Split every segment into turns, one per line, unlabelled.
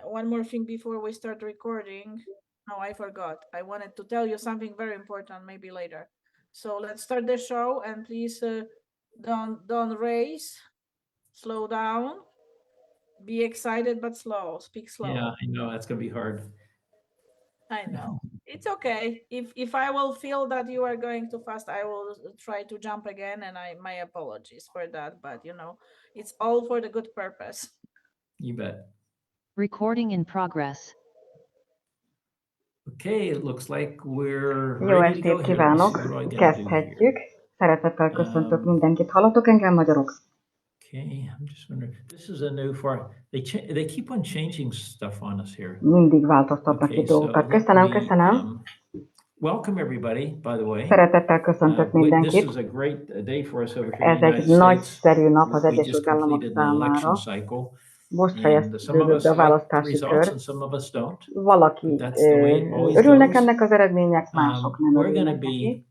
one more thing before we start recording. No, I forgot. I wanted to tell you something very important, maybe later. So let's start the show, and please don't race. Slow down. Be excited but slow. Speak slow.
Yeah, I know that's gonna be hard.
I know. It's okay. If I will feel that you are going too fast, I will try to jump again, and my apologies for that. But it's all for the good purpose.
You bet.
Recording in progress.
Okay, it looks like we're
Jó
ready to go
estét
here. Let me see
kívánok!
what I gotta do
Kezdhetjük.
here.
Szeretettel köszöntök mindenkit. Hallatok engem, magyarok?
Okay, I'm just wondering. This is a new for they keep on changing stuff on us here.
Mindig változtatnak
Okay,
ki
so
dolgokat.
let
Köszönöm,
me,
köszönöm.
welcome everybody, by the way.
Szeretettel köszöntök
This
mindenkit.
is a great day for us over here in
Ez
the United
egy
States.
nagyszerű nap az
We just
Egyesült Államok
completed an election
számára.
cycle.
Most
And some of
fejeződött
us
be a
like the
választási
results
kör.
and some of us don't.
Valaki
That's the way it always
örülnek
goes.
ennek az eredmények, mások nem
We're going
örülnek
to be
neki.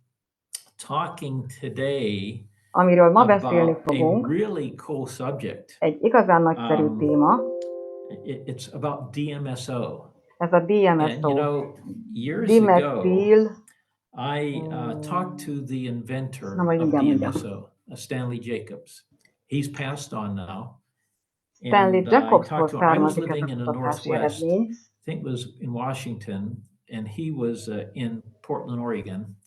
talking today
Amiről ma beszélni
about a
fogunk,
really cool subject.
egy igazán nagyszerű téma.
It's about Dmso.
Ez a
And
Dmso.
years ago,
Dimetil.
I talked to the inventor
Na, majd
of
mindjárt.
Dmso, Stanley Jacobs. He's passed on now.
Stanley
And I
Jacobsból
talked to him. I was
származik ez
living
a
in the
kutatási
Northwest.
eredmény.
I think it was in Washington, and he was in Portland, Oregon.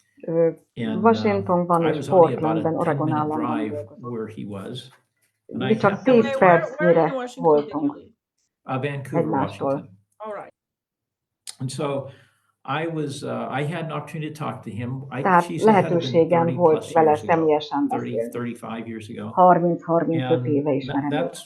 And
Washingtonban
I
és
was only about
Portlandben,
a
Oregon
10-minute
államban
drive
dolgozott.
where he was.
Mi csak 10
Where in
percnyire
Washington
voltunk
did you live?
Vancouver,
egymástól.
Washington.
All right.
And so I had an opportunity to talk to him.
Tehát
She's ahead of him
lehetőségem
30
volt
plus
vele
years ago,
személyesen
30,
beszélni.
35 years ago.
30-35 éve
And
ismerem őt.
that's,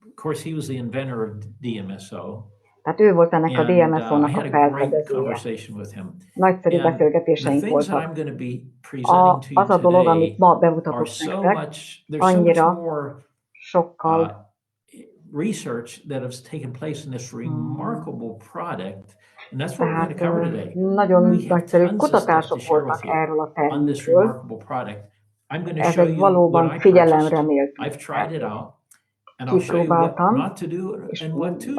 of course, he was the inventor of Dmso.
Tehát ő volt ennek a
And I
DMSO-nak a
had a great
felfedezője.
conversation with him.
Nagyszerű
And the
beszélgetéseink
things that
voltak.
I'm going to be presenting to
Az a
you
dolog,
today
amit ma
are
bemutatok
so
nektek,
much, there's so much
annyira
more
sokkal
research that has taken place in this remarkable product. And that's what we're going to
tehát
cover today.
nagyon
We have
nagyszerű
tons of stuff to
kutatások
share
voltak
with you
erről a
on this
termékről.
remarkable product. I'm going to
Ez
show
egy
you what
valóban
I purchased.
figyelemre méltó
I've tried it
termék.
out. And I'll show you what
Kipróbáltam,
not to do
és
and what to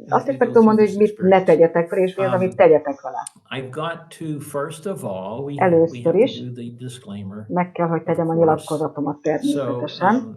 azt
do.
is meg tudom mondani, hogy mit ne tegyetek vele, és mi az, amit tegyetek vele.
I've got to, first of all, we
Először
have to
is
do the disclaimer.
meg kell, hogy tegyem a
Of course.
nyilatkozatomat természetesen.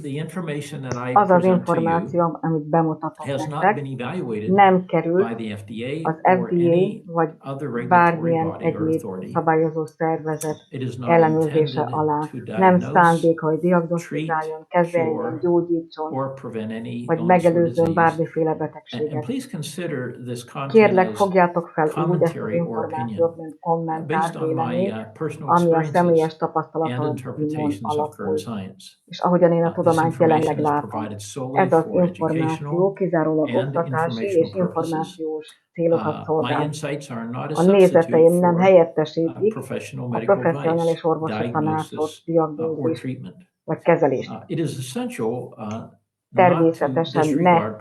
The information that I
Az az
present to you
információ, amit bemutatok
has not
nektek,
been evaluated
nem került
by the FDA
az
or
FDA
any
vagy
other regulatory
bármilyen
body or
egyéb
authority.
szabályozó szervezet
It is not
ellenőrzése
intended
alá.
to
Nem
diagnose,
szándéka, hogy diagnosztizáljon, kezeljen,
cure,
gyógyítson,
or prevent any
vagy
illness or
megelőzzön
disease.
bármiféle
And
betegséget.
please consider this content
Kérlek,
as
fogjátok fel úgy ezt az
commentary or
információt,
opinion
mint kommentár,
based on my
vélemény,
personal
ami a
experiences
személyes
and
tapasztalatomon
interpretations of
alapul,
current science.
és ahogyan én a
This
tudományt jelenleg
information is
látom.
provided solely
Ez az
for
információ
educational
kizárólag
and
oktatási és
informational purposes.
információs célokat
My
szolgál.
insights are not a
A
substitute
nézeteim nem
for
helyettesítik
professional
a
medical
professzionális
advice,
orvosi tanácsot,
diagnosis, or
diagnózist
treatment.
vagy kezelést.
It is essential
Természetesen ne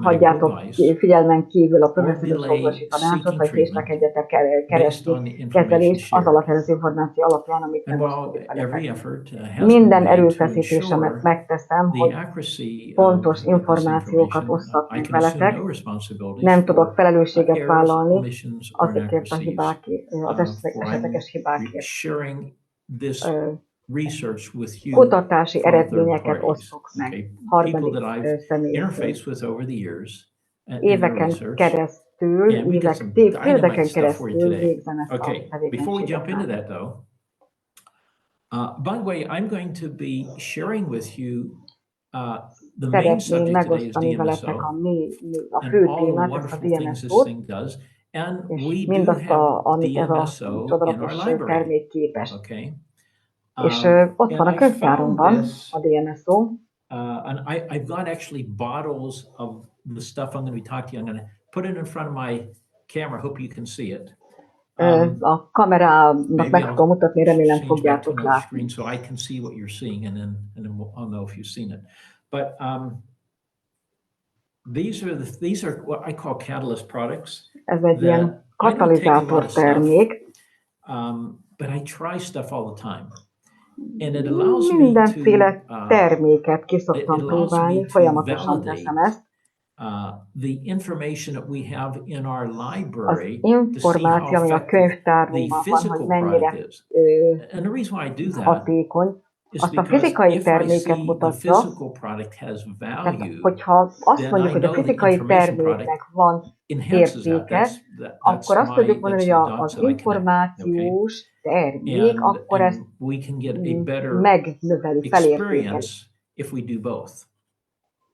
hagyjátok figyelmen kívül a professzionális orvosi tanácsot, vagy késlekedjetek keresni kezelést az alapján, az információ alapján, amit nem osztodik veletek. Minden erőfeszítésemet megteszem, hogy pontos információkat osszak meg veletek. Nem tudok felelősséget vállalni azokért a hibákért, az esetleges hibákért. Kutatási eredményeket osztok meg harmadik személyekkel. Éveken keresztül, éveken keresztül végzem ezt a tevékenységet.
By the way, I'm going to be sharing with you the
Szeretném
main subject today is
megosztani
Dmso
veletek a
and
fő
all the
témát, ezt a
wonderful things this
Dmso-t,
thing does. And
és
we do
mindazt,
have
amit ez a
Dmso in our
csodálatos
library.
termék képes.
Okay.
És ott van a könyvtárunkban a Dmso.
And I've got actually bottles of the stuff I'm going to be talking to you. I'm going to put it in front of my camera. Hope you can see it.
A kamerának meg tudom mutatni, remélem fogjátok látni.
So I can see what you're seeing, and then I'll know if you've seen it. But these are what I call catalyst products.
Ez egy ilyen katalizátor termék.
But I try stuff all the time. And it allows
Mindenféle terméket ki szoktam próbálni, folyamatosan teszem ezt.
the information that we have in our
Az
library to see how
információ, ami a
effective the
könyvtárunkban van, hogy
physical
mennyire
product is. And the reason why I do that
hatékony,
is
azt a
because
fizikai
if I
terméket
see the
mutatja,
physical product has
tehát
value,
hogyha azt
then
mondjuk,
I
hogy a
know the
fizikai
information product
terméknek van
enhances that.
értéke,
That's
akkor azt tudjuk mondani, hogy
the dots
az
that I connect. Okay?
információs termék, akkor ezt
And we can get a better
megnöveli, felértékeli.
experience if we do both.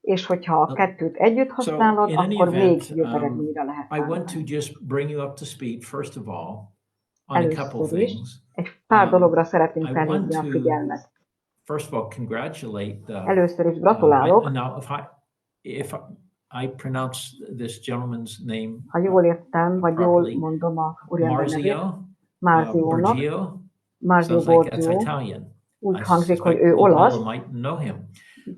És hogyha a kettőt együtt használod,
in any
akkor még
event,
jobb eredményre lehet
I want to
számítani.
just bring you up to speed, first of all, on a couple
Először is
things.
egy pár dologra szeretném
I want
felhívni a
to,
figyelmet.
first of all, congratulate
Először is gratulálok.
now, if I pronounce this gentleman's name
Ha jól értem, vagy jól
properly,
mondom a úriember nevét,
Marziónak,
Marzio
sounds like that's
Borgio,
Italian.
úgy
I
hangzik, hogy
suspect
ő olasz,
Ludmilla might know him.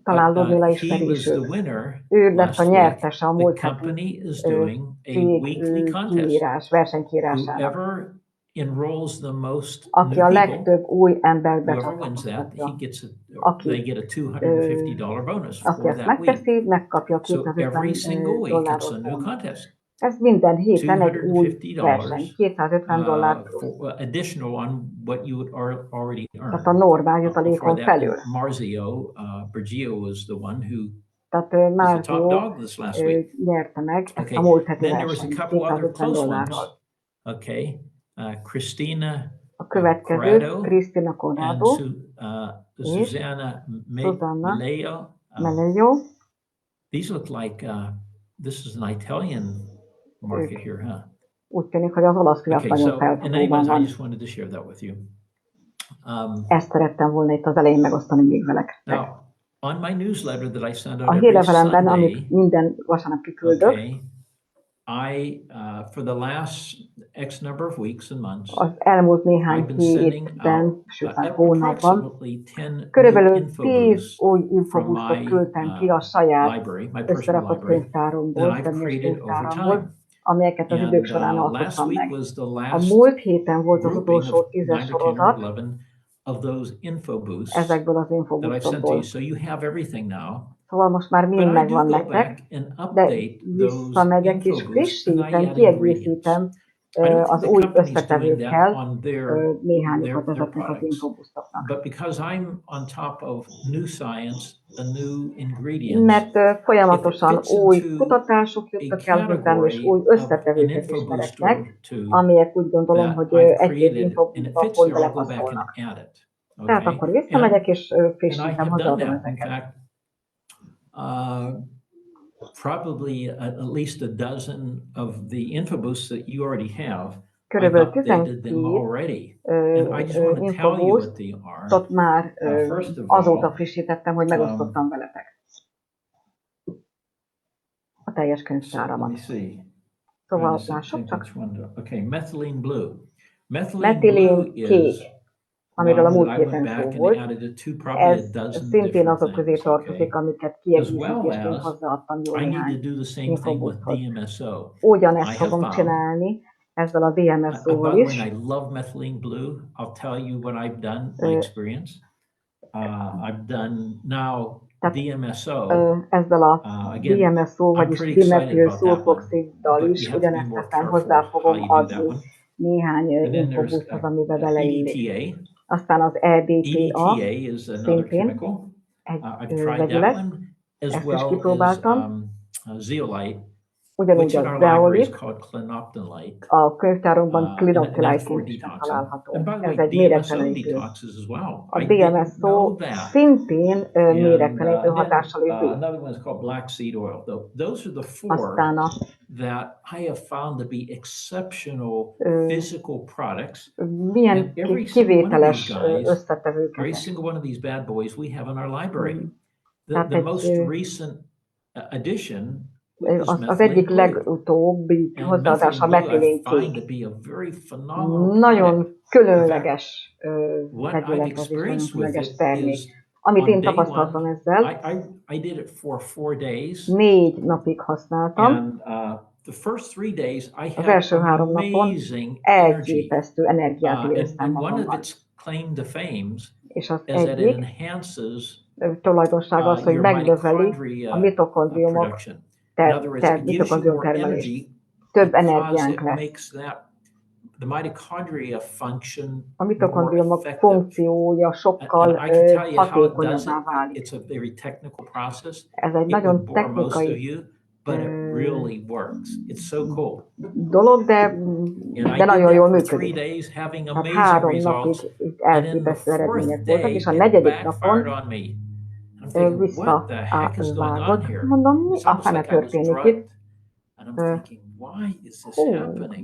talán Ludmilla
He
ismeri
was
is
the
őt.
winner
Ő lett
last
a
week.
nyertese a
The
múlt heti
company is doing a weekly
cég
contest.
versenykiírásának.
Whoever enrolls the most
Aki
new
a
people,
legtöbb új embert
whoever wins that,
becsatlakoztatja.
they get a $250 bonus
Aki
for
ezt
that week.
megteszi, megkapja a
So every single week it's
$250
a new
bónuszt.
contest.
Ez minden héten egy új
$250
verseny, $250 plusz.
for additional on what you would already earn.
Tehát a normál
Before
jutalékon
that,
felül.
Marzio Borgio was the one who
Tehát
was the top
Marzio
dog this last week.
nyerte meg ezt
Okay.
a múlt heti
Then there was a
versenyt
couple other close ones.
$250.
Okay, Christina
A következő,
Corrado
Cristina
and
Corrado
Susanna
Susanna
Meleo.
Meleo.
These look like this is an Italian market here, huh?
Úgy tűnik, hogy az olasz piac
Okay,
nagyon
so in any
felfutóban
event, I
van.
just wanted to share that with you.
Ezt szerettem volna itt az elején megosztani még veletek.
Now, on my newsletter that I send out
A
every
hírlevelemben,
Sunday,
amit minden vasárnap kiküldök,
okay, I for the last X number of weeks and months,
az elmúlt néhány
I've been sending
hétben,
out
sőt már hónapban,
approximately 10
körülbelül
info
10
booths
új
from
infobusztot
my
küldtem ki a saját
library, my personal
összerakott
library,
könyvtáromból,
that I've
személyes
created over
könyvtáromból,
time.
amelyeket az idők
And
során
last
alkottam
week
meg.
was the
A
last
múlt héten volt az
grouping
utolsó
of
10-es
9 or 10 or
sorozat
11 of those info booths
ezekből az
that I've sent to
infobuszokból.
you. So you have everything now.
Szóval most már
But
mind
I
megvan
do go
nektek,
back and
de
update those
visszamegyek és
info booths and I
frissítem,
add
kiegészítem
ingredients. I don't think
az
the
új
company's doing that
összetevőkkel
on
néhányokat
their
ezeknek az
products.
infobuszoknak.
But because I'm on top of new science, the new ingredients,
Mert folyamatosan
if it fits
új
into
kutatások jöttek el hozzám, és új
category of an
összetevőket
info
ismerek
booster
meg,
to
amelyek úgy gondolom,
that
hogy
I've
egy-két
created, and it
infobuszba
fits
pont
there, I'll go back and
belepasszolnak.
add it.
Tehát
Okay?
akkor visszamegyek és
And I
frissítem,
have done
hozzáadom
that. In
ezeket.
fact, probably at least a dozen of the info booths that you already have, I've
Körülbelül
updated them
12
already. And I just want to tell you what
infobuszt
they are.
ott már
First of all,
azóta frissítettem, hogy megosztottam veletek. A teljes
So let
könyvtáramat.
me see.
Szóval
Trying to
lássuk
think
csak.
which one okay, methylene blue. Methylene
Metilén
blue
kék,
is
amiről a
one
múlt
that I went
héten szó
back and
volt.
added it to probably a
Ez
dozen
szintén
different
azok közé
things.
tartozik,
Okay.
amiket
As well
kiegészítésként
as
hozzáadtam jó
I need
néhány
to do the same thing with
infobuszhoz.
Dmso.
Ugyanezt
I have
fogom
found-
csinálni ezzel a
By
Dmso-val
the
is.
way, I love methylene blue. I'll tell you what I've done, my experience. I've done now
Tehát,
Dmso.
Ezzel a
Again,
Dmso,
I'm
vagyis
pretty excited
dimetil
about that one,
szulfoxiddal
but
is
you have to be
ugyanezt
more
teszem,
careful
hozzá
how
fogom
you do that
adni
one.
néhány
And then there's
infobuszhoz, amiben beleillik.
EDTA.
Aztán az EDTA,
EDTA is another
szintén
chemical.
egy
I've tried that
vegyület,
one as
ezt is
well as
kipróbáltam.
zeolite,
Ugyanúgy
which in
a
our library is
zeolit,
called clinoptonite.
a könyvtárunkban
And that's for
klinoptilite-ként is
detoxing.
megtalálható.
And by the
Ez
way,
egy
DMSO
méregtelenítő.
detoxes as well.
A
I didn't know
Dmso
that.
szintén
And,
méregtelenítő
then,
hatással is bír.
another one is called black seed oil. Those are the four
Aztán a
that I have found to be exceptional physical products.
milyen
And every single one of
kivételes
these guys,
összetevők
every
ezek.
single one of these bad boys we have in our library.
Tehát
The
egy,
most recent addition is
az egyik
methylene blue.
legutóbbi
And
hozzáadása a
methylene blue I
metilén
find
kék.
to be a very phenomenal
Nagyon
product.
különleges
What I've
vegyület ez, és nagyon
experienced with
különleges
it
termék.
is
Amit
on
én
day
tapasztaltam
one,
ezzel,
I did it for 4 days.
4 napig használtam.
And the first 3 days I
Az
had
első 3 napon
amazing energy.
elképesztő energiát éreztem
And one of
magamban.
its claim to fames
És az
is that it
egyik
enhances
tulajdonsága az, hogy
your
megnöveli
mitochondria
a mitokondriumok
production.
mitokondrium termelést. Több energiánk lesz.
The mitochondria function
a mitokondriumok funkciója sokkal hatékonyabbá válik.
It's a very technical process.
Ez egy nagyon technikai dolog, de nagyon jól működik. Tehát 3 napig elképesztő eredmények voltak, és a 4. napon visszavágott. Mondom, mi a fene történik itt?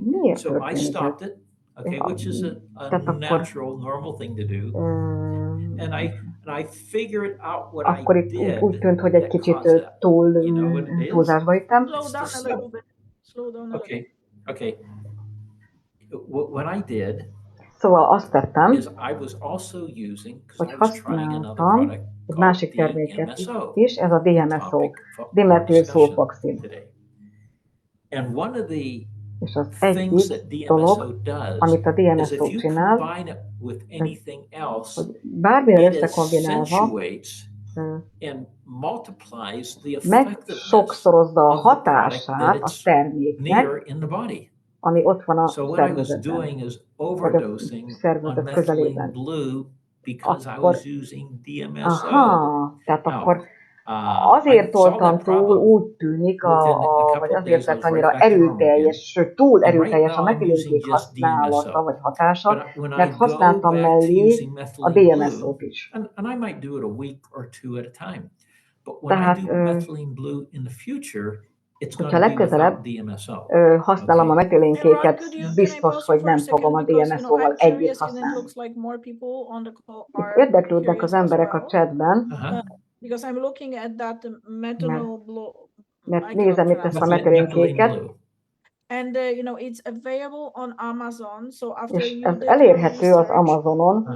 Miért történik ez?
Okay, which is a natural, normal thing to do. And I figured out what
akkor
I did.
Úgy tűnt, hogy egy kicsit túlzásba jöttem.
Slow down a little.
Okay. What I did,
szóval azt tettem,
hogy
használtam egy másik terméket is, ez a Dmso, dimetilszulfoxid.
And one of the
és az egyik dolog, amit a Dmso csinál, hogy bármilyen összekombinálva megsokszorozza a hatását a terméknek, ami ott van a szervezetben, vagy a szervezet közelében. Tehát akkor azért toltam túl, úgy tűnik, vagy azért lett annyira erőteljes, sőt túl erőteljes a metilinkék használata, vagy hatása, mert használtam mellé a Dmso-t is. Tehát, hogyha legközelebb használom a metilinkéket, biztos, hogy nem fogom a Dmso-val együtt használni. Érdeklődnek az emberek a chatben,
because I'm looking at that methanol blue.
Mert nézem itt ezt a metilinkéket.
And it's available on Amazon. So after
és ez elérhető az Amazonon.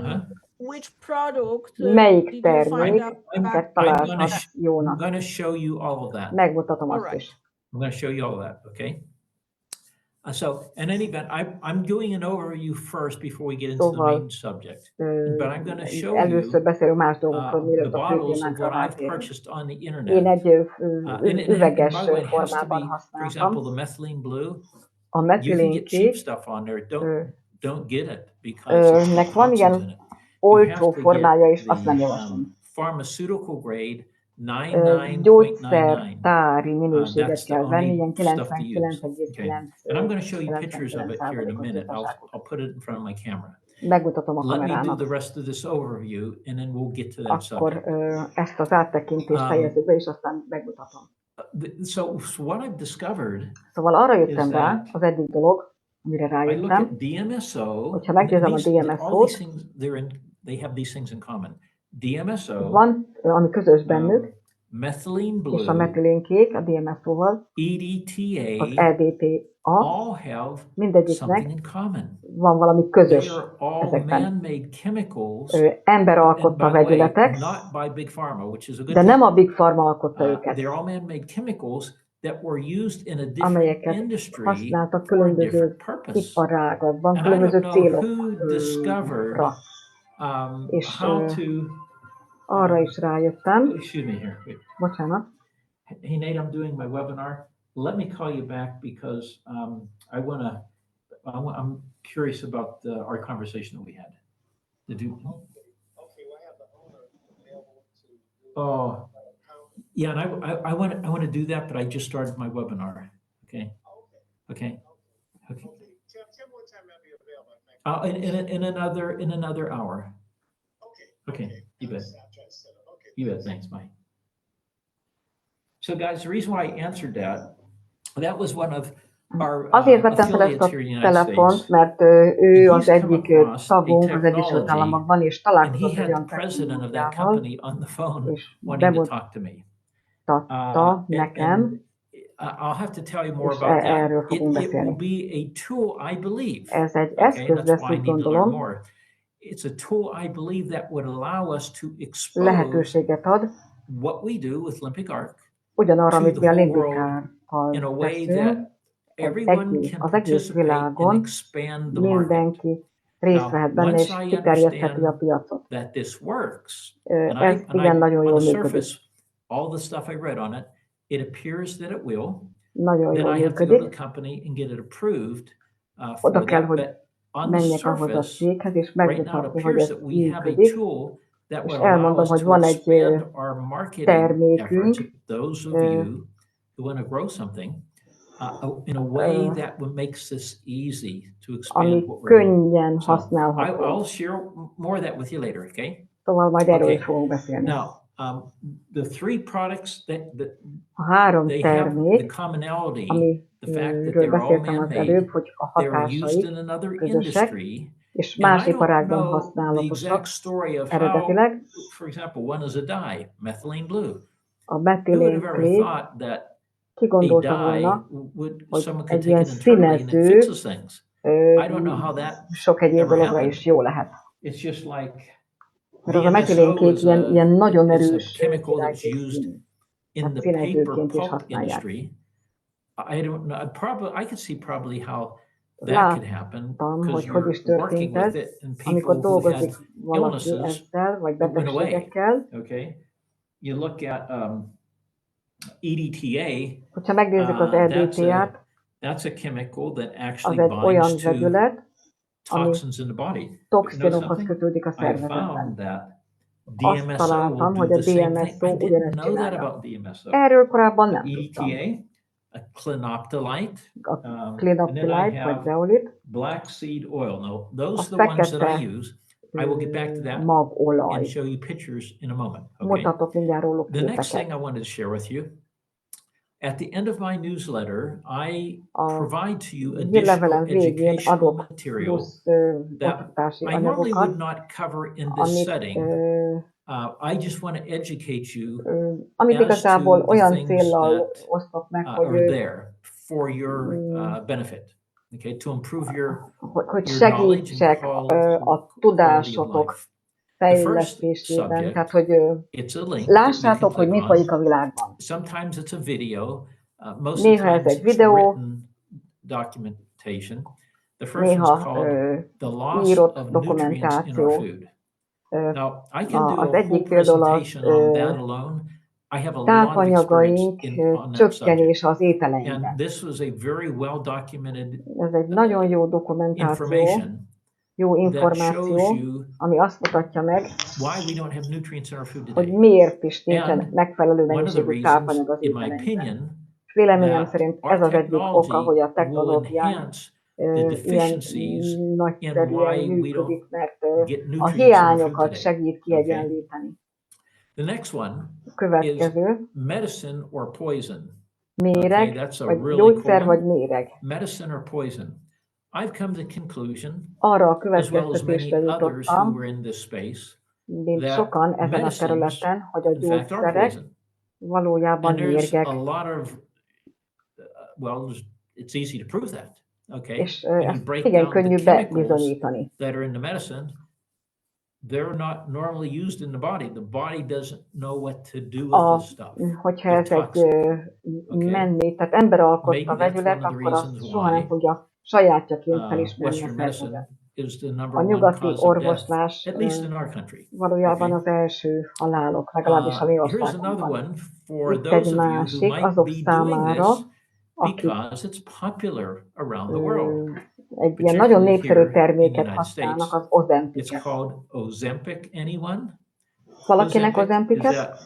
Which product
melyik terméket találhat jónak?
I'm going to show you all of that.
Megmutatom azt is.
I'm going to show you all that, okay? So, in any event, I'm doing an overview first before we get into the main subject. But I'm going to show you
először beszélünk más dolgokról, mielőtt a fő témánkra rátérünk. Én egy üveges formában használtam. A metilinkék nek van ilyen olcsó formája, és azt nem javaslom. Gyógyszertári minőséget kell venni, ilyen 99,9%. Megmutatom a kamerának. Akkor ezt az áttekintést fejezzük be, és aztán megmutatom. Szóval arra jöttem rá, az egyik dolog, amire rájöttem, hogyha megnézem a Dmso-t, van, ami közös bennük, és a metilinkék a Dmso-val, az EDTA, mindegyiknek van valami közös ezekben. Ember alkotta vegyületek, de nem a Big Pharma alkotta őket, amelyeket használtak különböző iparágakban, különböző célokra. És arra is rájöttem. Bocsánat.
Hey Nate, I'm doing my webinar. Let me call you back because I'm curious about our conversation that we had. Did you? Okay, well, I have the owner available to. Oh, yeah, and I want to do that, but I just started my webinar. Okay. Okay. Okay. Tell what time I'll be available. In another hour. Okay. You bet. You bet. Thanks, Mike. So, guys, the reason why I answered that was one of our
Azért vettem fel ezt a telefont, mert ő az egyik tagunk az Egyesült Államokban, és találkozott egy olyan technológiával, és bemutatta nekem, és erről fogunk beszélni. Ez egy eszköz lesz, úgy gondolom,
it's a tool I believe that would allow us to expose
lehetőséget ad
what we do with Olympic Arc
ugyanarra, amit mi a Limbikárral teszünk, az egész világon mindenki részt vehet benne, és kiterjesztheti a piacot. Ez igen nagyon jól működik.
It appears that it will.
nagyon
Then
jól
I have to go to
működik.
the company and get it approved
Oda
for
kell,
that.
hogy
But on the
menjek ahhoz a
surface,
céghez, és
right now it
megmutatni, hogy
appears
ez
that we have a
működik,
tool that
és
will allow
elmondom,
us
hogy
to
van egy
expand our marketing
termékünk,
efforts. Those of you who want to grow something in a way that makes this easy to expand
ami
what we're doing.
könnyen
So
használható.
I'll share more of that with you later, okay?
Szóval majd erről
Okay.
is fogunk beszélni.
Now, the three products that
A három
they have the
termék,
commonality, the fact that
amiről
they're all
beszéltem az előbb,
man-made,
hogy a
they're used
hatásaik
in another
közösek,
industry,
és
and
más
I don't
iparágban
know the
használatosak
exact story of how,
eredetileg.
for example, one is a dye, methylene blue.
A
Who would
metilén
have ever
klé,
thought that
ki
a
gondolta
dye
volna,
would
hogy
someone could
egy
take
ilyen
it internally and it
színező
fixes things? I don't know how that
sok egyéb
ever
dologra
happened.
is jó lehet.
It's just like
Mert az a metilénkék ilyen nagyon
is a
erős
chemical that's used
virágszín.
in
Hát
the paper
színezőként is
pulp
használják.
industry. I don't know. I could see probably how that could happen
Láttam,
because
hogy is
you're working
történt
with
ez,
it and
amikor
people who had
dolgozik valaki
illnesses
ezzel, vagy
that went away.
betegségekkel.
Okay, you look at EDTA.
Hogyha megnézzük az EDTA-t,
That's a chemical that
az
actually
egy olyan
binds to
vegyület, ami
toxins in the body. You know
toxinokhoz
something?
kötődik a
I found
szervezetben.
that
Azt
Dmso
találtam,
will
hogy
do
a
the same thing.
Dmso
I didn't
ugyanezt
know that
csinálja.
about Dmso.
Erről korábban nem tudtam.
EDTA, a clinoptilite,
A
and then I
klinoptilite vagy
have
zeolit,
black seed oil. No, those
a
are the ones that I
fekete
use. I will get back to that and
magolaj.
show you pictures in a moment. Okay.
Mutatok mindjárt róluk
The next thing
képeket.
I wanted to share with you, at the end of my newsletter, I provide to you additional
Hírlevelem végén
educational
adok
material
plusz
that
oktatási
I normally would
anyagokat,
not cover in this
amit,
setting. I just want to educate you
amit
as
igazából
to the
olyan
things
céllal
that
osztok meg,
are
hogy,
there for your benefit. Okay, to improve your
hogy
knowledge and
segítsek a
quality of
tudásotok
life. The first
fejlesztésében,
subject,
tehát hogy
it's a link that you
lássátok,
can
hogy mi
click
folyik
on.
a világban.
Sometimes it's a video. Most of
Néha
the
ez
times
egy
it's
videó,
written documentation. The first
néha
one's called The Loss
írott
of Nutrients in
dokumentáció.
Our Food. Now, I can do
Az
a whole
egyik például az
presentation on that alone. I have a lot of
tápanyagaink
experience on that subject.
csökkenése az
And
ételeinkben.
this was a very well documented
Ez egy nagyon jó dokumentáció,
information
jó
that
információ,
shows you
ami azt mutatja meg,
why we don't have nutrients in our food
hogy
today.
miért is nincsen
And
megfelelő
one of the
mennyiségű
reasons,
tápanyag az
in my
ételeinkben.
opinion,
Véleményem
that
szerint
our
ez az egyik oka, hogy a
technology will
technológiánk
enhance the
ilyen
deficiencies in
nagyszerűen
why we
működik,
don't
mert
get
a
nutrients in our food
hiányokat
today.
segít kiegyenlíteni.
The next one
A következő,
medicine or poison.
méreg,
that's a
vagy
really
gyógyszer,
cool one.
vagy méreg.
Medicine or poison. I've come to the conclusion,
Arra a
as well as many
következtetésre
others who
jutottam,
were in this space,
mint
that
sokan ezen a
medicines,
területen, hogy a
in fact, are
gyógyszerek
poison.
valójában
And there's
mérgek,
a lot of, it's easy to prove that. Okay,
és
when you
ezt
break
igen
down the
könnyű
chemicals
bebizonyítani.
that are in the medicine, they're not normally used in the body. The body doesn't know what to do with this stuff.
Hogyha
They're
ez egy
toxic.
menni, tehát ember alkotta
Maybe that's
vegyület,
one of the
akkor azt
reasons
soha nem
why,
fogja sajátjaként felismerni a
Western
szervezet.
medicine is the number
A
one
nyugati
cause of death,
orvoslás
at least in our country.
valójában az első halálok, legalábbis a mi
Here's another
országunkban.
one for
Itt egy
those of you who
másik
might
azok
be doing
számára,
this
akik
because it's popular around the world.
egy ilyen nagyon
particularly
népszerű
here in the
terméket
United
használnak,
States.
az Ozempic.
It's called Ozempic. Anyone?
Valakinek
Is
Ozempicet?
that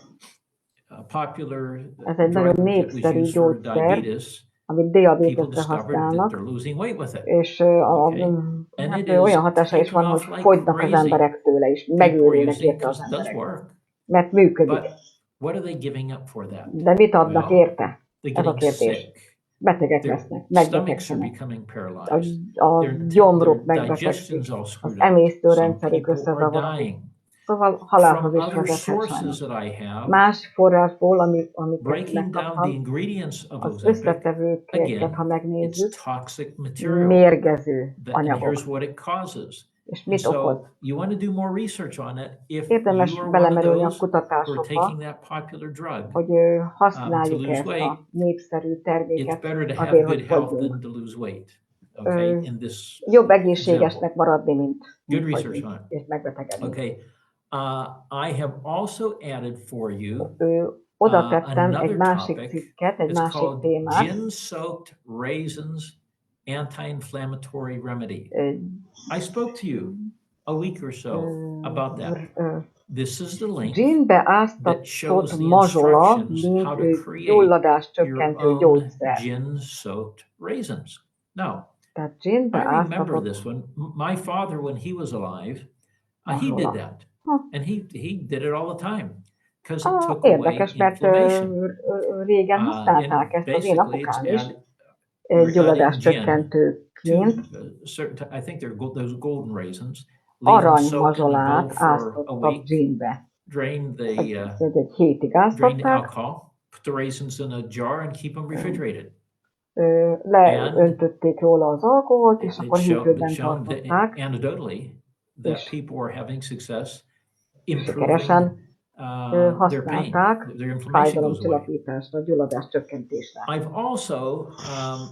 a popular
Ez egy
drug
nagyon
that was
népszerű
used for
gyógyszer,
diabetes?
amit
People
diabétesre
discovered that
használnak,
they're losing weight with it.
és
Okay. And
hát
it is
olyan hatása is van,
taken
hogy
off like
fogynak az
crazy.
emberek tőle, és
People are
megőrülnek
using
érte az
because it does
emberek.
work.
Mert működik.
But what are they giving up for that?
De mit adnak
Well,
érte?
They're
Ez a
getting
kérdés.
sick.
Betegek
Their
lesznek,
stomachs are
megbetegszenek.
becoming paralyzed.
A gyomruk
Their
megbetegszik,
digestion's all
az
screwed up. Some
emésztőrendszerük
people are
összezavarodik.
dying.
Szóval
From
halálhoz is
other
vezethet
sources
sajnos.
that I have,
Más forrásból, amit
breaking down the
megkaptam,
ingredients of
az
Ozempic,
összetevőket,
again,
ha megnézzük,
it's toxic material.
mérgező
And
anyagok.
here's what it causes.
És
And
mit okoz?
so you want to do more research on it if
Érdemes
you are one of
belemerülni a
those who are
kutatásokba,
taking that popular drug.
hogy
to
használjuk
lose
ezt a
weight.
népszerű
It's
terméket
better to have
azért,
good
hogy
health
fogyjunk.
than to lose weight. Okay, in this
Jobb egészségesnek
example.
maradni, mint
Good research
fogyni
on it.
és megbetegedni.
Okay, I have also added for you
oda tettem egy
another
másik
topic.
cikket, egy
It's
másik
called
témát.
gin-soaked raisins anti-inflammatory remedy. I spoke to you a week or so about that. This is the link
Ginbe
that shows
áztatott
the
mazsola,
instructions how to
mint
create
gyulladás
your
csökkentő
own
gyógyszer.
gin-soaked raisins. Now,
Tehát ginbe
I remember
áztatott
this one. My father, when he was alive, he did
mazsola.
that, and he did it all the time because it took away
Érdekes, mert
inflammation.
régen
And
használták ezt, az én
basically, it's
apukám is
adding
gyulladás
gin
csökkentőként.
I think they're those golden raisins.
Aranymazsolát áztattak ginbe.
Drain the
Egy hétig áztatták,
alcohol, put the raisins in a jar and keep them refrigerated.
Leöntötték róla az alkoholt, és akkor
It's
hűtőben
shown
tartották,
anecdotally that
és
people were having success improving
sikeresen
their pain,
használták
their inflammation goes away.
fájdalomcsillapításra, gyulladás csökkentésre.
I've also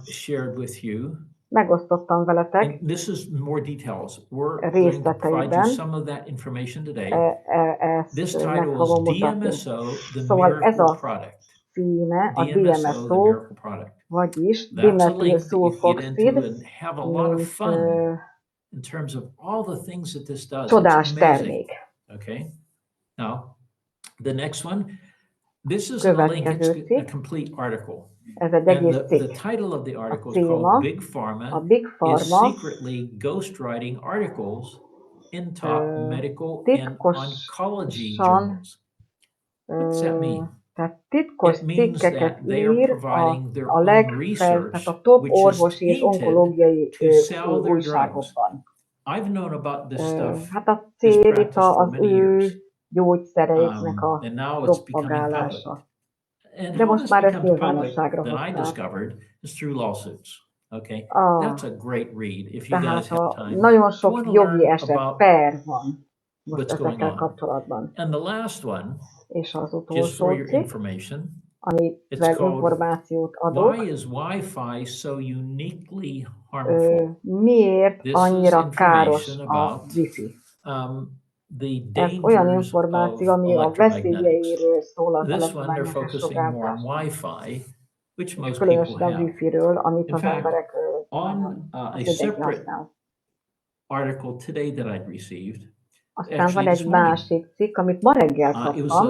shared with you,
Megosztottam veletek
and this is more details. We're going to provide you some of that information today. This
ezt meg
title
fogom
is
mutatni.
DMSO, the
Szóval ez
miracle
a
product.
címe a
DMSO, the
Dmso,
miracle product.
vagyis
That's a link that you
dimetylsulfoxid,
get into and have a lot of
mint
fun in terms of all the things that this does.
csodás
It's amazing.
termék.
Okay. Now, the next one. This is a link. It's a complete article.
Ez egy
And
egész
the
cikk.
title of the article is
címa,
called Big
A
Pharma
Big
is
Pharma
secretly ghostwriting articles in top medical and oncology journals. What does that mean?
Tehát titkos
It means
cikkeket
that they are
ír
providing their
a
own
legfel, tehát
research,
a top
which is
orvosi és
tainted
onkológiai
to sell their drugs.
újságokban.
I've known about this stuff,
Hát a
this
cél itt
practice for
az
many
ő
years.
gyógyszereiknek a
And now it's becoming public.
propagálása.
And
De
how
most
this
már ezt
becomes public
nyilvánosságra
that I
hozták.
discovered is through lawsuits. Okay, that's a great read if you guys
Tehát
have time.
nagyon
If you
sok
want to
jogi
learn
eset,
about
per van most
what's going
ezekkel
on.
kapcsolatban.
And the last one,
És az
just for
utolsó
your
cikk,
information,
amivel információt adok,
why is Wi-Fi so uniquely harmful?
Miért
This is
annyira káros
information
a
about
Wi-Fi?
the
Ez olyan
dangers
információ,
of
ami a
electromagnetics.
veszélyeiről szól az
This one they're
elektromágneses
focusing more on
sugárzásnak.
Wi-Fi, which most
Különösen
people
a
have.
Wi-Fi-ről, amit
In
az
fact,
emberek
on a
mindenki
separate
használ.
article today that I received,
Aztán
actually
van
this
egy
morning,
másik cikk, amit ma reggel
it
kaptam,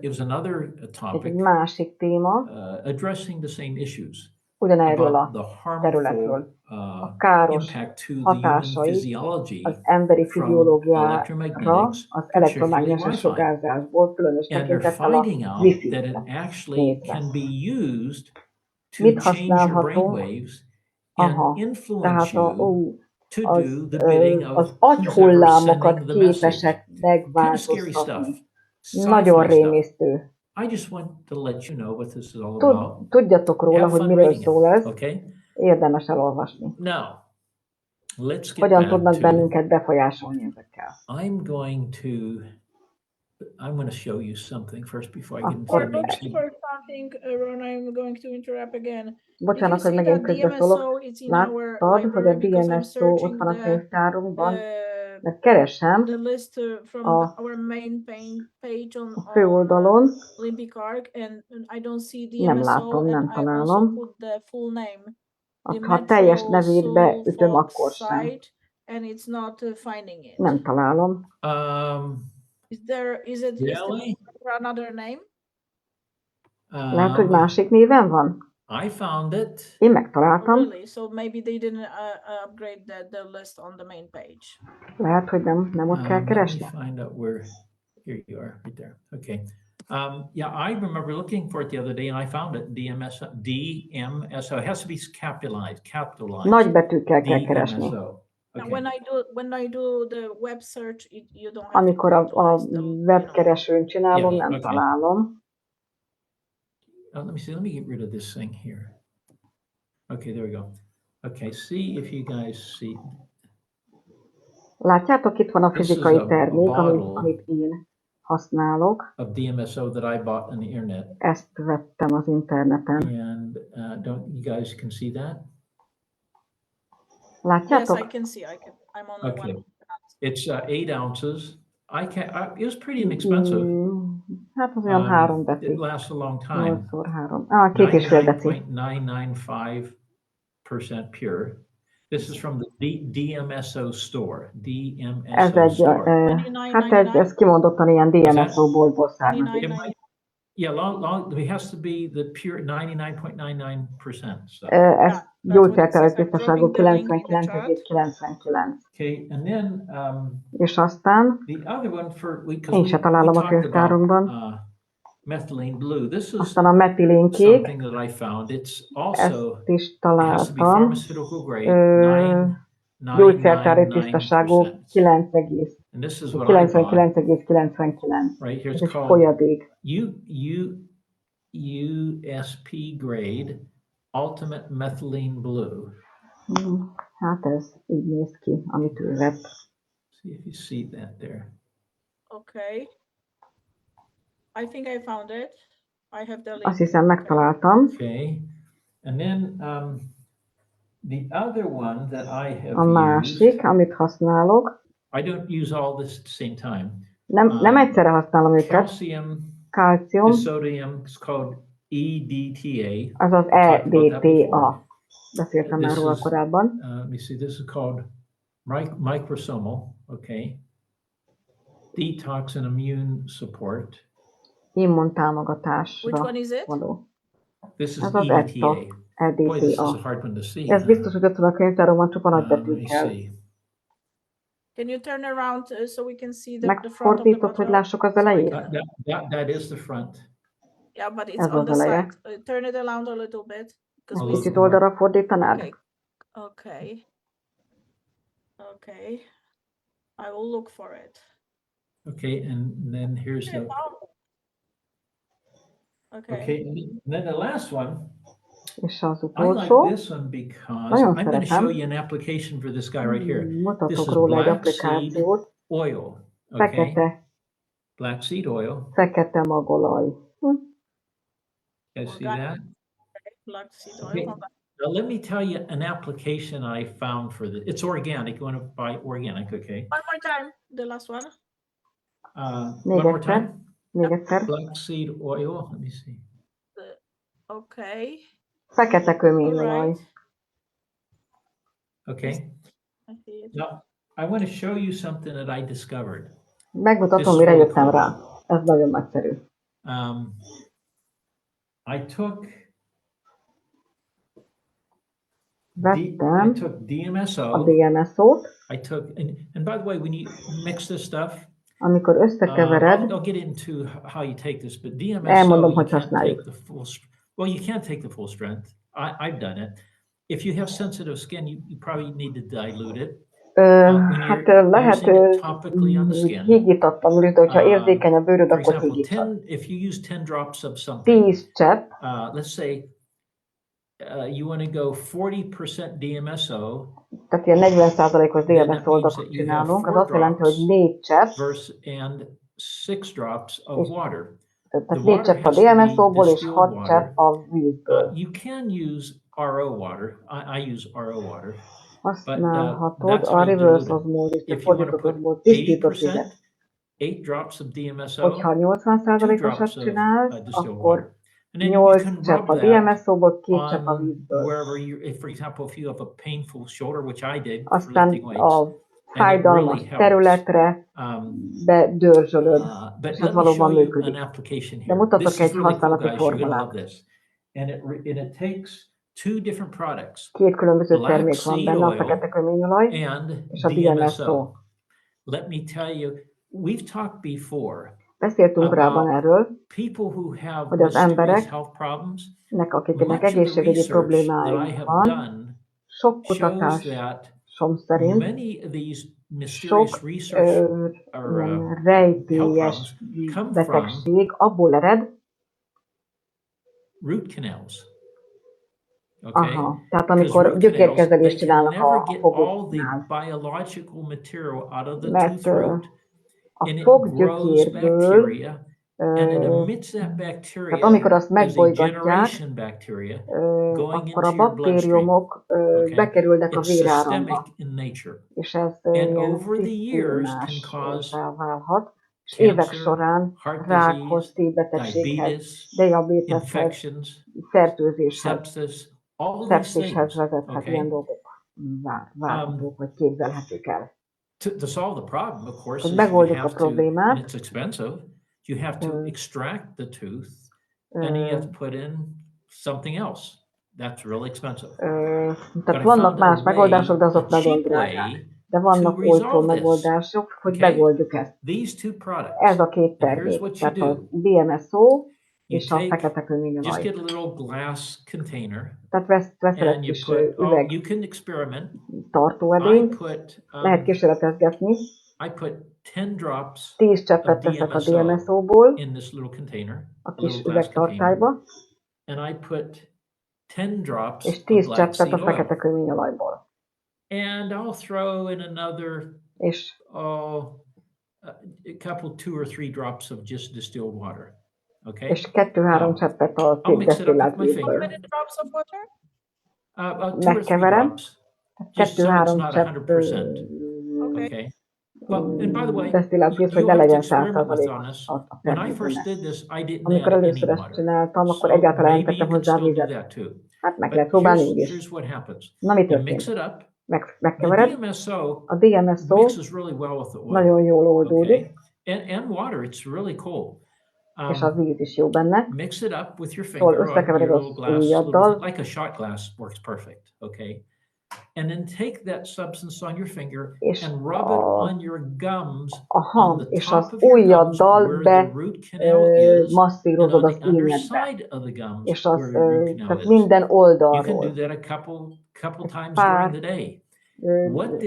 was another
egy
topic
másik téma,
addressing the same issues
ugyanerről
about
a
the
területről.
harmful
A káros
impact to the human
hatásai
physiology
az emberi
from
fiziológiára,
electromagnetics,
az
particularly
elektromágneses
Wi-Fi.
sugárzásból, különös
And they're
tekintettel a
finding out that it
Wi-Fi-re
actually can
nézve.
be used to
Mit
change your
használhatunk?
brainwaves
Aha,
and influence
tehát
you to do the bidding
az
of who's ever
agyhullámokat
sending the message.
képesek
Kind of scary
megváltoztatni.
stuff.
Nagyon
Sci-fi stuff.
rémisztő.
I just want to let you know what this is all about.
Tudjatok róla,
Have
hogy
fun
miről
reading
szól ez.
it, okay?
Érdemes elolvasni.
Now, let's get
Hogyan
back
tudnak
to,
bennünket befolyásolni ezekkel?
I'm going to show you something first before I get into
We're
the main
looking
thing.
for something, Ron, I'm going to interrupt again.
Bocsánat, hogy megint közbeszólok. Láttad, hogy a Dmso ott van a könyvtárunkban, mert keresem
the list from
a
our main page on
főoldalon,
Olympic Arc, and I don't see
nem
Dmso,
látom, nem
and I also
találom.
put the full name.
Ha teljes nevét beütöm, akkor sem.
And it's not finding it.
Nem találom.
Is it listed for another name?
Lehet, hogy másik néven van?
I found it.
Én megtaláltam.
Really? So maybe they didn't upgrade the list on the main page.
Lehet, hogy nem ott kell keresni.
Let me find out where. Here you are, right there. Okay. Yeah, I remember looking for it the other day, and I found it. Dmso. It has to be capitalized.
Nagy betűkkel kell keresni.
DMSO. Okay.
When I do the web search, you don't have
Amikor a webkeresőn csinálom,
Yeah,
nem
okay.
találom.
Let me see. Let me get rid of this thing here. Okay, there we go. Okay, see if you guys see.
Látjátok, itt van a fizikai
This is a
termék,
bottle
amit én használok.
of DMSO that I bought on the internet.
Ezt vettem az interneten.
And don't you guys can see that?
Látjátok?
Yes, I can see. I'm on the
Okay.
one.
It's 8 ounces. It was pretty inexpensive.
Hát az olyan 3 deci.
It lasts a long time.
8x3. 2,5 deci.
99.995% pure. This is from the Dmso store.
Ez
Dmso
egy,
store.
hát ez kimondottan ilyen DMSO-ból származik.
Yeah, it has to be the pure 99.99% stuff.
Ez gyógyszertáros biztonságú 99,99.
Okay, and then
És aztán
the other one
én se találom a könyvtárunkban.
methylene blue. This is
Aztán a metilénkék,
something that I found. It's
ezt
also
is
has to be
találtam.
pharmaceutical grade.
Gyógyszertári tisztaságú 99,99.
Right, here's
Ez egy
called
folyadék.
USP grade ultimate methylene blue.
Hát ez így néz ki, amit ő vett.
See if you see that there.
Okay. I think I found it. I have the link.
Azt hiszem megtaláltam.
Okay, and then the other one that I have
A másik, amit használok,
I don't use all this at the same time.
nem egyszerre használom őket. Kálcium,
Sodium, it's called EDTA.
az az EDTA. Beszéltem már róla korábban.
Let me see, this is called microsomal, okay. Detox and immune support.
Immuntámogatásra
Which one is it?
való.
This is
Ez az
EDTA. Boy, this is a
EDTA.
hard one to see.
Ez biztos, hogy ott van a könyvtáróban, csak a nagybetűkkel.
Can you turn around so we can see the front of the
Megfordított, hogy
bottle?
lássuk az elejét?
That is the front.
Yeah, but it's
Ez
on
az
the
eleje.
side. Turn it around a little bit. Because we
Kicsit oldalra fordítanád?
Okay. Okay. Okay. I will look for it.
Okay, and then here's the. Okay, and then the last one.
És az
I
utolsó,
like this one because
nagyon
I'm going to show
szeretem.
you an application for this guy right here. This
Mutatok
is
róla egy
black seed
applikációt.
oil. Okay,
Fekete,
black seed oil.
fekete magolaj.
You see that?
Black seed
Okay.
oil.
Now let me tell you an application I found for this. It's organic. You want to buy organic, okay?
One more time. The last one.
Még
One more
egyszer.
time.
Még egyszer.
Black seed oil. Let me see.
Okay.
Fekete
All
köményolaj.
right.
Okay.
I see it.
Now I want to show you something that I discovered.
Megmutatom, mire jöttem rá. Ez nagyon nagyszerű.
I took
Vettem
DMSO.
a DMSO-t,
I took, and by the way, when you mix this stuff,
amikor összekevered,
I'll get into how you take this, but DMSO,
elmondom,
you
hogy
can't
használjuk.
take the full, well, you can't take the full strength. I've done it. If you have sensitive skin, you probably need to dilute it.
Hát lehet hígítottam, hogyha érzékeny a bőröd,
For
akkor
example,
hígítsad.
if you use 10 drops of something,
10 csepp,
let's say you want to go 40% DMSO,
tehát ilyen 40%-os DMSO oldakot csinálunk, az azt jelenti, hogy 4 csepp,
and 6 drops of water.
Tehát 4 csepp a DMSO-ból és 6 csepp a vízből.
You can use RO water. I use RO water.
Használhatod a reverse osmosis, fordított osmosis, tisztított vizet.
8 drops of DMSO.
Hogyha 80%-osat csinálsz, akkor 8 csepp a DMSO-ból, 2 csepp a vízből.
For example, if you have a painful shoulder, which I did,
aztán a fájdalmas területre bedörzsölöd, és ez valóban működik. De mutatok egy használati formulát. Két különböző termék van benne, a fekete köményolaj és a DMSO. Beszéltünk korábban erről, hogy az embereknek, akiknek egészségügyi problémáik van, sok kutatásom szerint sok rejtélyes betegség abból ered, aha, tehát amikor gyökérkezelést csinálnak a fogoknál, mert a foggyökérből, tehát amikor azt megbolygatják, akkor a baktériumok bekerülnek a véráramba, és ez ilyen szisztémás válhat, és évek során rákhoz, szívbetegséghez, diabéteshez, fertőzéshez, szepszishez vezethet ilyen dolgok várhatók, vagy képzelhetők el.
To solve the problem, of course,
Hogy
is you
megoldjuk a
have to,
problémát,
and it's expensive, you have to extract the tooth, and you have to put in something else. That's really expensive.
Tehát vannak más megoldások, de azok nagyon drágák. De vannak olcsó megoldások, hogy megoldjuk ezt. Ez a két termék, tehát a Dmso és a fekete kőményolaj. Tehát veszel egy kis üveg tartóedényt, lehet kísérletezgetni. 10 cseppet teszek a Dmso-ból a kis üvegtartályba, és 10 cseppet a fekete kőményolajból.
And I'll throw in another, a couple, 2 or 3 drops of just distilled water. Okay.
És 2-3 cseppet a desztillált vízből.
How many drops of water?
2-3 csepp
Okay. Well, and by the way,
desztillált víz, hogy ne legyen 100%-os a termékből. Amikor először ezt csináltam, akkor egyáltalán nem tettem hozzá vizet. Hát meg lehet próbálni úgy is. Na, mi történt? Megkevered. A Dmso nagyon jól oldódik, és a víz is jó benne. Szóval összekevered az ujjaddal,
and then take that substance on your finger
és
and rub it on your gums,
a ham és az ujjaddal masszírozod az ínyedbe, és az, tehát minden oldalról. Pár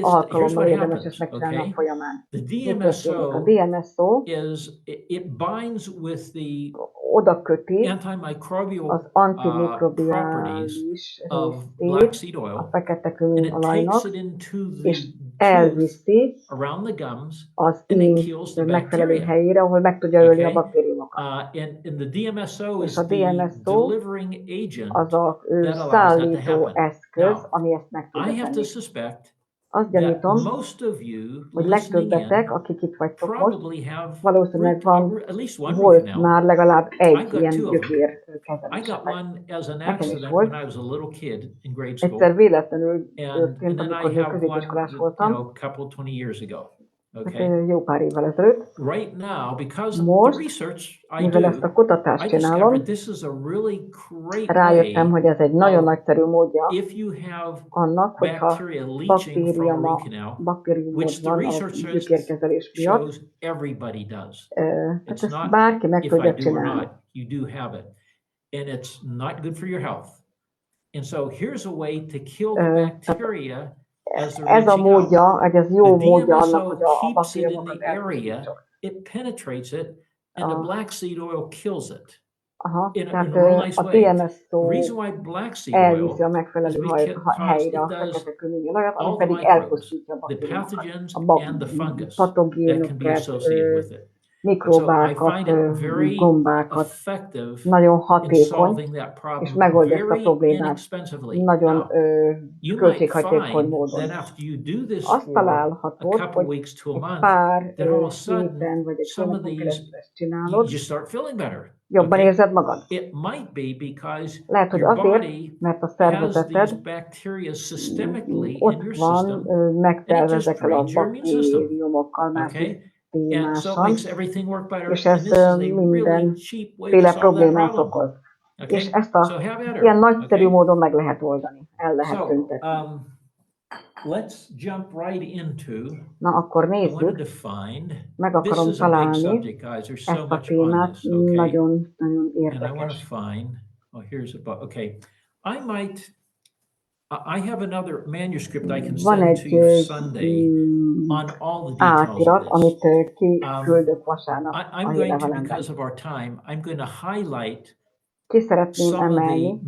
alkalommal érdemes ezt megcsinálni a folyamán. A Dmso oda köti az antimikrobiális részét a fekete kőményolajnak, és elviszi az íny megfelelő helyére, ahol meg tudja ölni a baktériumokat. És a Dmso az a szállító eszköz, ami ezt meg tudja tenni. Azt gyanítom, hogy legtöbbetek, akik itt vagytok most, valószínűleg volt már legalább egy ilyen gyökérkezelésetek. Nekem is volt. Egyszer véletlenül történt, amikor még középiskolás voltam. Hát jó pár évvel ezelőtt. Most, mivel ezt a kutatást csinálom, rájöttem, hogy ez egy nagyon nagyszerű módja annak, hogyha baktériumod van a gyökérkezelés miatt. Hát ezt bárki meg tudja csinálni. Ez a módja, ez jó módja annak, hogy a baktériumokat elpusztítsuk. Aha, tehát a Dmso elviszi a megfelelő helyre a fekete kőményolajat, ami pedig elpusztítja a baktériumokat, a patogénokat, mikrobákat, gombákat. Nagyon hatékony, és megoldja ezt a problémát nagyon költséghatékony módon. Azt találhatod, hogy egy pár héten vagy egy hónapon keresztül ezt csinálod, jobban érzed magad. Lehet, hogy azért, mert a szervezeted ott van megtelve ezekkel a baktériumokkal, másokkal, és ez mindenféle problémát okoz. És ezt ilyen nagyszerű módon meg lehet oldani, el lehet tüntetni. Na akkor nézzük, meg akarom találni ezt a témát, nagyon érdekes. Van egy átirat, amit kiküldök vasárnap a hírlevelemben. Ki szeretném emelni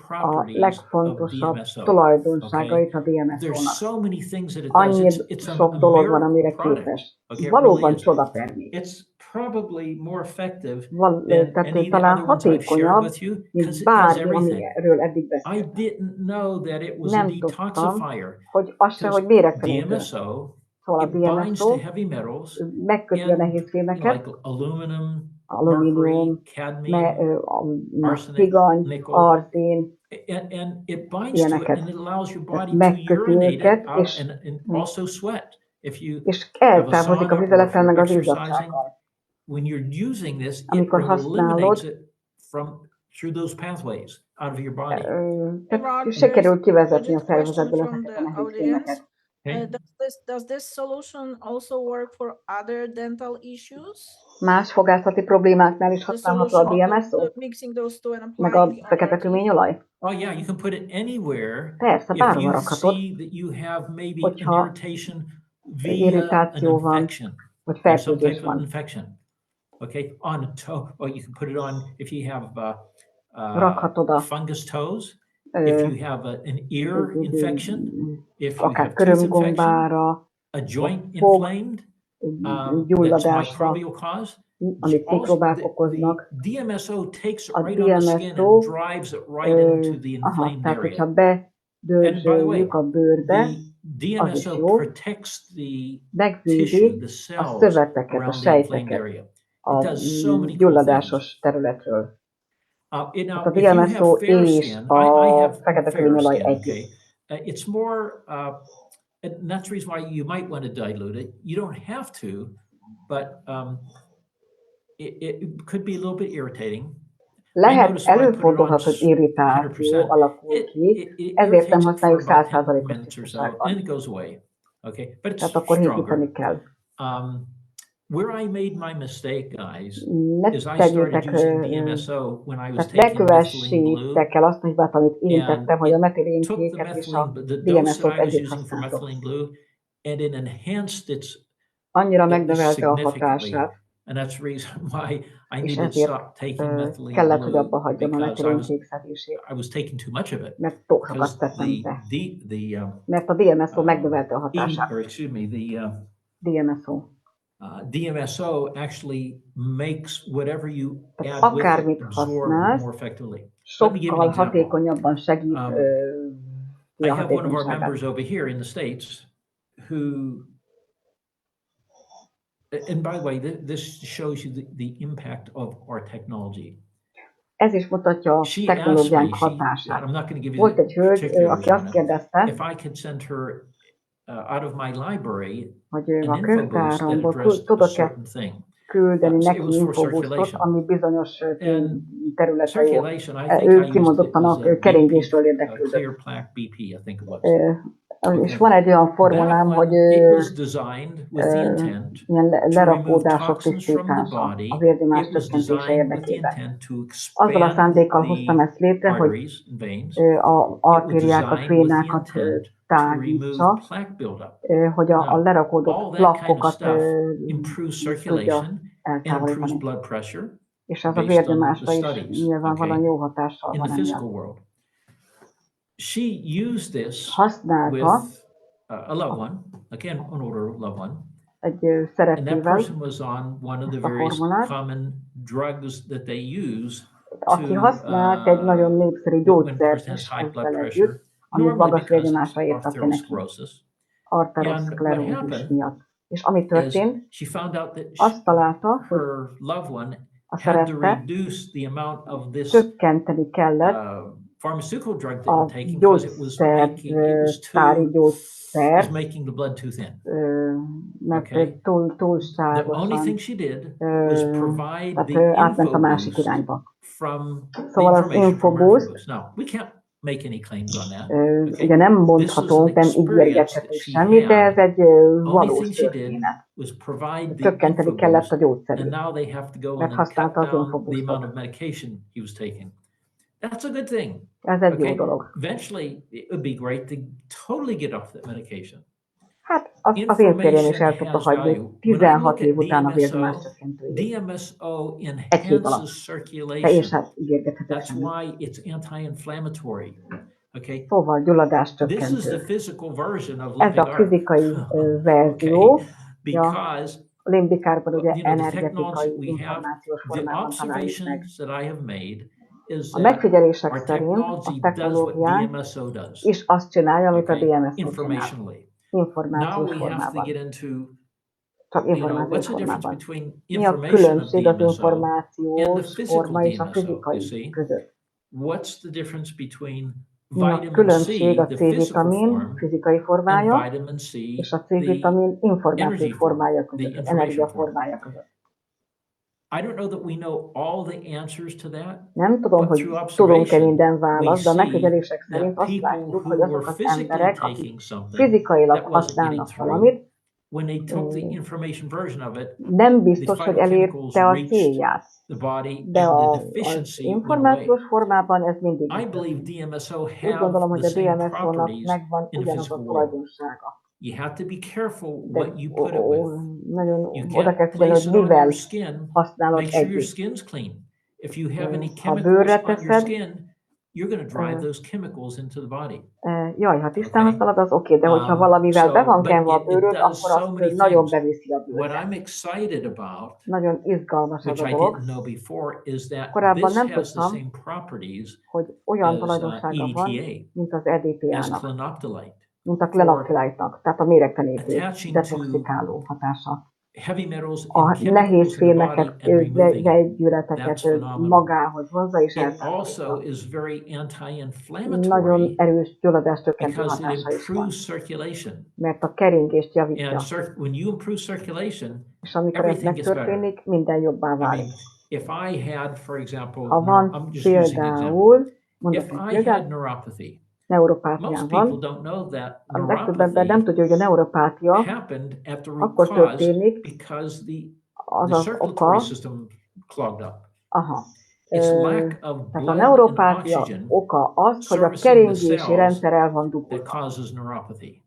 a legfontosabb tulajdonságait a Dmso-nak. Annyi sok dolog van, amire képes. Valóban csodatermék. Tehát talán hatékonyabb, mint bármi, amiről eddig beszéltem. Nem tudtam, hogy az se, hogy méregfenyőtő. Szóval a
it binds to
Dmso
heavy metals,
megköti a nehéz fémeket,
like aluminum,
alumínium,
cadmium,
higany,
nickel,
arzén,
and it binds to it,
ilyeneket.
and it allows your body to
Megköti
urinate
őket,
it out, and also sweat. If you
és
have a
eltávolítjuk a
sauna or if
vizelettel
you're
meg az
exercising,
izzadsággal.
when you're using this, it
Amikor
eliminates
használod,
it through those pathways out of your body.
tehát sikerül kivezetni a
Legit question
szervezetből
from
ezeket a
the
nehéz
audience.
fémeket.
Okay?
Does this solution also work for other dental issues?
Más fogászati problémáknál is
The
használható a
solution
Dmso?
of mixing those two and
Meg
applying
a
the
fekete
other teeth?
kőményolaj?
Oh yeah, you can put it anywhere.
Persze,
If
bárhova
you
rakhatod,
see that you have maybe an
hogyha
irritation via an
irritáció van,
infection,
vagy
or some
fertőzés
type of
van.
infection. Okay, on a toe, or you can put it on if you have
Rakhatod a
fungus toes, if you have an ear infection, if you
akár
have tooth infection,
körömgombára,
a joint
fog,
inflamed, that's
gyulladásra,
microbial cause.
amit mikrobák okoznak.
The DMSO takes it
A
right on the skin
Dmso,
and drives it right into the inflamed
tehát
area.
hogyha
And by the way,
bedörzsöljük a bőrbe,
the
az is
DMSO
jó,
protects the
megvédi
tissue, the
a
cells
szöveteket, a
around the inflamed
sejteket
area.
a
It does so many cool things.
gyulladásos területről.
Now,
Tehát a
if you
Dmso
have fair
és
skin,
a
I have
fekete
fair
kőményolaj
skin,
együtt.
okay? It's more, and that's the reason why you might want to dilute it. You don't have to, but it could be a little bit irritating.
Lehet, előfordulhat, hogy irritáció alakul ki, ezért nem használjuk 100%-os tisztaságban.
And it goes away. Okay, but it's
Tehát akkor hígítani
stronger.
kell.
Where I made my mistake, guys,
Ne
is I started
tegyétek,
using DMSO when I was
tehát
taking
ne
methylene blue.
kövessétek el azt a hibát, amit én
And
tettem, hogy a
took the
metilénkéket és a
methylene, the dose
Dmso-t
that I was
együtt
using for
használtok.
methylene blue, and it enhanced its
Annyira megnövelte a
significantly.
hatását,
And that's the reason why I
és
needed to
ezért
stop taking methylene
kellett, hogy
blue,
abba hagyjam a
because
metilénkék szedését,
I was taking too much of it.
mert túl sokat
Because
tettem be.
the
Mert a Dmso megnövelte a hatását.
the
Dmso.
DMSO actually makes whatever you add with it
Akármit
absorb
használsz,
more effectively. Let me give you an
sokkal
example.
hatékonyabban segít
I
a
have one of our
hatékonyságát.
members over here in the States who, and by the way, this shows you the impact of our technology.
Ez is mutatja a technológiánk hatását. Volt egy hölgy, aki azt kérdezte,
if I could send her out of my library
hogy
an
a
info boost that
könyvtáromból
addressed a
tudok-e
certain thing.
küldeni
It
neki
was for
infobusztot,
circulation.
ami bizonyos területre jó.
Circulation, I think
Ő
I used
kimondottan
it was
a keringésről
clear
érdeklődött.
plaque BP, I think it was.
És van egy olyan formulám,
That
hogy
one, it was designed with the intent
ilyen
to remove
lerakódások
toxins from the
tisztítása,
body.
a vérdimás
It was
csökkentése
designed with the
érdekében.
intent to
Azzal a
expand
szándékkal hoztam ezt létre,
the
hogy
arteries and veins.
a artériákat,
It was designed with the
vénákat
intent to
tágítsa,
remove plaque buildup.
hogy a
All
lerakódott
that kind of
plakokat
stuff improves
tudja
circulation and improves
eltávolítani.
blood pressure
És ez a
based on the
vérnyomásra is
studies,
nyilvánvalóan
okay,
jó hatással
in
van
the physical
emiatt.
world. She used this
Használta
with a loved one, again, an older loved one,
egy
and that
szeretővel,
person was on one of the
ezt a
various
formulát,
common drugs that they use
aki
to,
használt egy nagyon népszerű
when a
gyógyszert
person has
is
high blood
ezzel
pressure,
együtt, ami
normally
magas
because
vérnyomásra
of
értető neki,
atherosclerosis.
arterioszklerózis
And what happened
miatt. És ami
is
történt,
she found out that
azt találta, hogy
her loved one
a
had to
szerette
reduce the amount of this
csökkenteni kellett
pharmaceutical drug they were
a
taking because it was
gyógyszertári gyógyszert,
making the blood too thin.
mert
Okay. The only
túlságosan,
thing she did was provide
tehát
the
átment a
info
másik
boost
irányba.
from the
Szóval az
information from her
infoboost,
info boost. Now, we can't make any claims on that.
ugye nem
This was
mondhatunk,
an
nem
experience
ígérgethetünk
that she
semmit, de ez
had.
egy
The only
valós
thing she did
történet.
was provide the
Csökkenteni
info
kellett
boost,
a
and
gyógyszerét,
now they have to go
mert
in and cut
használta az
down the
infoboostot.
amount of medication he was taking. That's a good thing.
Ez egy jó
Okay.
dolog.
Eventually, it would be great to totally get off that medication.
Hát az én férjem is el tudta hagyni 16 év után a vérnyomás csökkentőjét.
DMSO
Egy hét alatt.
enhances
De én
circulation.
sem ígérgethetek
That's
semmit.
why it's anti-inflammatory. Okay.
Szóval gyulladás
This is the
csökkentő.
physical version of
Ez a
limbic
fizikai
arc.
verzió,
Okay. Because
a limbikárban ugye
the technology
energetikai
we have,
információs
the
formában találjuk meg.
observations that I have made is
A
that
megfigyelések
our
szerint a
technology does what
technológiánk
DMSO does.
is azt csinálja, amit a
Okay,
DMSO csinál.
informationally.
információs
we have to
formában.
get into,
Csak
you know,
információs
what's the difference
formában.
between
Mi a
information of
különbség az
DMSO and the
információs
physical
forma és a
DMSO, you
fizikai
see?
között?
What's the difference between
Mi a
vitamin
különbség a
C, the physical
C-vitamin
form,
fizikai
and
formája
vitamin C,
és a
the
C-vitamin információs
energy form,
formája
the
között, az
information
energia
form?
formája között?
I don't know that we know all the answers to that,
Nem tudom,
but
hogy
through
tudunk-e
observation,
minden
we
választ, de a
see
megfigyelések
that
szerint azt
people
látjuk,
who
hogy
were
azok az
physically
emberek, akik
taking something
fizikailag
that wasn't getting
használnak
through,
valamit,
when they took the information version of it,
nem
the
biztos, hogy
phytochemicals
elérte a
reached
célját,
the body
de
and the
az
deficiency went away.
információs formában ez mindig
I
így
believe
történik.
DMSO
Úgy
have
gondolom, hogy
the
a
same
DMSO-nak
properties
megvan
in the
ugyanaz a
physical world.
tulajdonsága.
You have to be careful
De
what you put it with.
nagyon
You
oda kell
can't
figyelni,
place
hogy
it on your
mivel
skin.
használod
Make sure your
együtt.
skin's clean. If you have any
Ha bőrre
chemicals on your
teszed,
skin, you're going to drive those chemicals into the body.
Jaj, ha tisztán
Okay.
használod, az oké, de hogyha valamivel be van kenve a bőröd, akkor azt nagyon beviszi a
What
bőrre.
I'm excited about,
Nagyon izgalmas ez
which
a
I
dolog.
didn't know before, is that
Korábban
this
nem
has the
tudtam,
same properties
hogy olyan
as
tulajdonsága van,
EDTA,
mint az
as
EDTA-nak,
clenoctolite.
mint a klenoktilite-nak, tehát a méregtenítés,
Attaching to
detoxikáló hatása.
heavy metals
A
and
nehéz
chemicals in the body
fémeket,
and removing it.
vegyületeket
That's phenomenal.
magához hozza és
It also
eltávolítja.
is very
Nagyon
anti-inflammatory
erős gyulladáscsökkentő
because it
hatása is van,
improves circulation.
mert a keringést javítja.
And when you improve circulation,
És amikor ez
everything gets better.
megtörténik, minden jobbá
I mean,
válik.
if I had, for example,
Ha van
I'm just using an example.
például, mondok
If
egy
I had
példát,
neuropathy,
neuropátián
most
van,
people don't know that
a legtöbb ember nem tudja, hogy a neuropátia
happened at the root
akkor
cause
történik,
because the
az az
circulatory
oka,
system clogged up.
aha.
It's lack of
Tehát a
blood and
neuropátia
oxygen
oka az, hogy a
servicing the
keringési
cells
rendszer el van
that
dupulva.
causes neuropathy.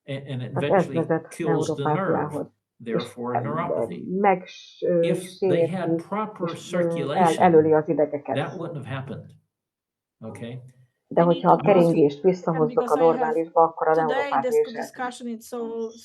And it
Tehát ez
eventually
vezet
kills the nerve,
neuropátiához. És
therefore neuropathy. If they
megsérti
had proper
és
circulation,
elöli az idegeket.
that wouldn't have happened. Okay?
De hogyha a keringést visszahozzuk a
Because I have
normálisba, akkor a
today
neuropátia
this
is eltűnik.
discussion is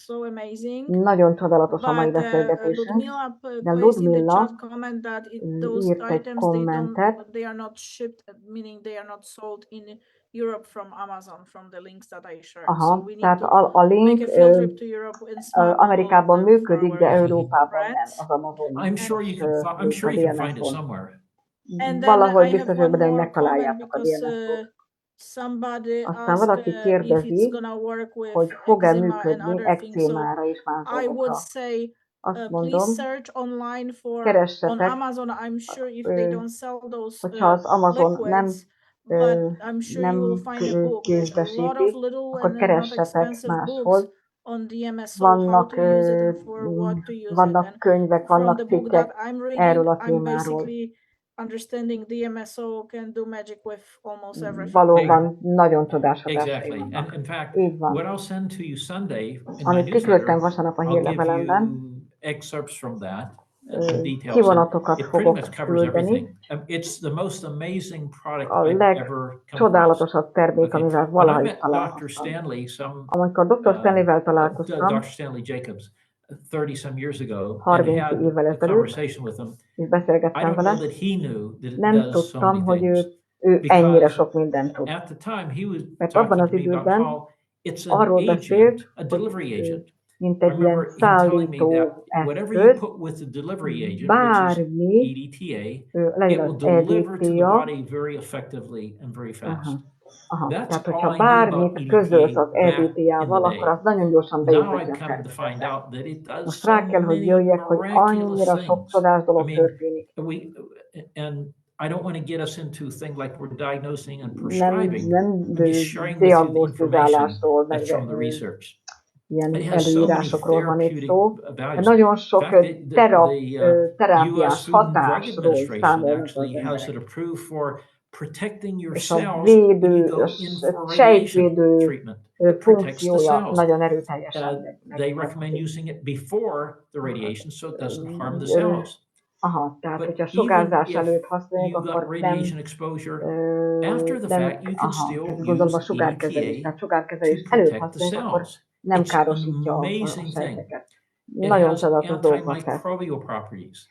so amazing.
Nagyon csodálatos a mai
But
beszélgetésünk.
Ludmila
De
placed in the
Ludmila
chat comment that those
írt egy
items
kommentet,
they are not shipped, meaning they are not sold in Europe from Amazon from the links that I shared. So
aha,
we need
tehát
to
a link
make a field trip to Europe and smuggle all of
Amerikában
them
működik,
for
de
our
Európában nem
friends.
az Amazon.
I'm sure you can, I'm sure you can find it somewhere.
And then
Valahogy
I
biztos
have
vagyok
one
benne, hogy
more
megtaláljátok a
comment because
DMSO-t.
somebody
Aztán
asked
valaki
if it's
kérdezi,
gonna work with
hogy fog-e
eczema and
működni
other things. So
ekcémára és más
I would
dolgokra.
say
Azt
please
mondom,
search online for on
keressetek,
Amazon. I'm sure if they don't sell those
hogyha az Amazon
liquids, but I'm sure you will
nem
find a book. There's a lot of
kézbesíti,
little
akkor
and not
keressetek
expensive
máshol.
books on DMSO, how
Vannak,
to use it and for what to use it.
vannak
And
könyvek,
from
vannak
the book
cikkek
that I'm reading,
erről a
I'm
témáról.
basically understanding DMSO can do magic with almost everything.
Valóban nagyon csodás hatásai
Exactly.
vannak.
And in fact,
Így van.
what I'll send to you Sunday in my
Amit kiküldtem
newsletter,
vasárnap a
I'll give
hírlevelemben,
you excerpts from that, the details.
kivonatokat
It pretty
fogok
much covers
küldeni.
everything. It's the most amazing product
A
I've ever come across.
legcsodálatosabb termék,
Okay.
amivel
When I
valaha is
met Dr.
találkoztam.
Stanley,
Amikor Dr. Stanleyvel találkoztam,
Dr. Stanley Jacobs, 30-some years ago, and
30
had
évvel
a
ezelőtt,
conversation with him,
és
I
beszélgettem
don't know
vele,
that he knew that it
nem
does so
tudtam,
many
hogy
things.
ő ennyire
Because
sok mindent tud.
at the time he was
Mert abban
talking
az
to me about
időben
how it's an
arról beszélt,
agent, a delivery
hogy
agent.
mint
I
egy ilyen
remember him telling me
szállító
that whatever you
eszköz,
put with the delivery agent, which is
bármi,
EDTA,
legyen
it will
az
deliver to the
EDTA,
body very effectively and very fast.
tehát
That's
hogyha
all I knew about
bármit közölsz az
EDTA back in
EDTA-val,
the
akkor
day.
az nagyon gyorsan
Now
bejuthatja
I've
a
come to find
szervezetbe.
out that it does
Most
so
rá kell, hogy
many
jöjjek, hogy
miraculous
annyira sok
things.
csodás dolog
I mean,
történik.
and I don't want to get us into things like we're diagnosing and
Nem,
prescribing.
nem
I'm just sharing with you the information
diagnosztizálásról,
that's from the
meg
research.
ilyen
It has so many
előírásokról van itt
therapeutic
szó, de
values.
nagyon
In
sok
fact, US
terápiás
Food and Drug
hatásról
Administration
számolnak az
actually has
emberek.
it approved for protecting your
És a
cells when you
védő,
go in for radiation
sejtvédő
treatment. It protects the
funkciója
cells.
nagyon erőteljesen.
They recommend using it before the radiation so it doesn't harm the cells.
Aha, tehát
But
hogyha
even
sugárzás
if
előtt használjuk,
you got
akkor
radiation
nem,
exposure, after the
nem,
fact you can still
tehát gondolom a
use
sugárkezelés, tehát
EDTA
sugárkezelés
to
előtt
protect the
használjuk, akkor
cells.
nem
It's
károsítja
an
a
amazing thing.
sejteket.
It
Nagyon
has
csodálatos dolgokat tesz.
antimicrobial properties.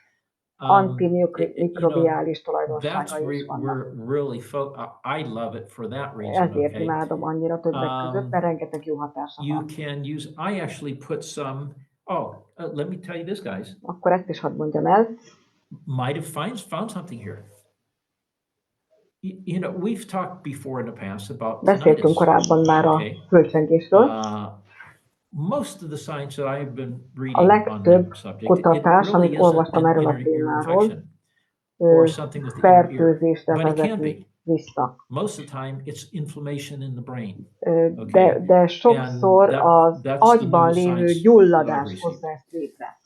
antimikrobiális
That's
tulajdonságai is vannak.
we're really I love it for that reason.
Ezért
Okay.
imádom annyira többek között, mert rengeteg jó hatása
You
van.
can use. I actually put some. Let me tell you this, guys.
Akkor ezt is hadd mondjam el.
Might have found something here. You know, we've talked before in the past about
Beszéltünk korábban már a földrengésről.
Most of the science that I've been reading
A legtöbb kutatás, amit olvastam erről a témáról, fertőzésre vezeti vissza.
Most of the time it's inflammation in the brain.
De sokszor az agyban lévő gyulladás hozza ezt létre.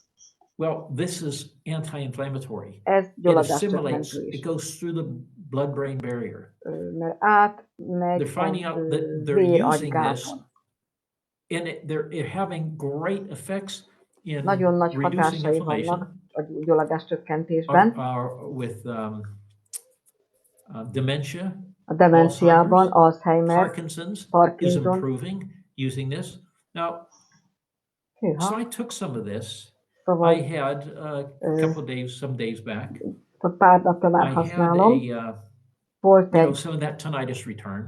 Well, this is anti-inflammatory.
Ez
It
gyulladáscsökkentő
assimilates.
is.
It goes through the blood-brain barrier.
Mert átmegy
They're finding out that
a
they're using this,
vér-agygáton.
and they're having great effects in
Nagyon nagy
reducing
hatásai vannak
inflammation
a gyulladás csökkentésben.
with dementia,
A demenciában, Alzheimer,
Parkinson's is
Parkinson.
improving using this. Now, so
Hűha.
I took some of this.
Szóval
I had a couple of days, some days back.
pár napja már
I had
használom. Volt egy,
some of that tinnitus return.